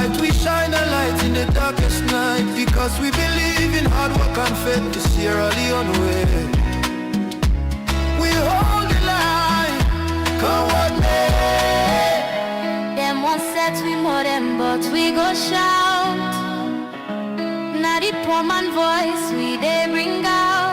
fight, we shine a light in the darkest night. Because we believe in hard work and faith to Sierra Leone way. We hold the line, come what may. Them won't set we more them, but we go shout. Now the poor man voice we they bring out.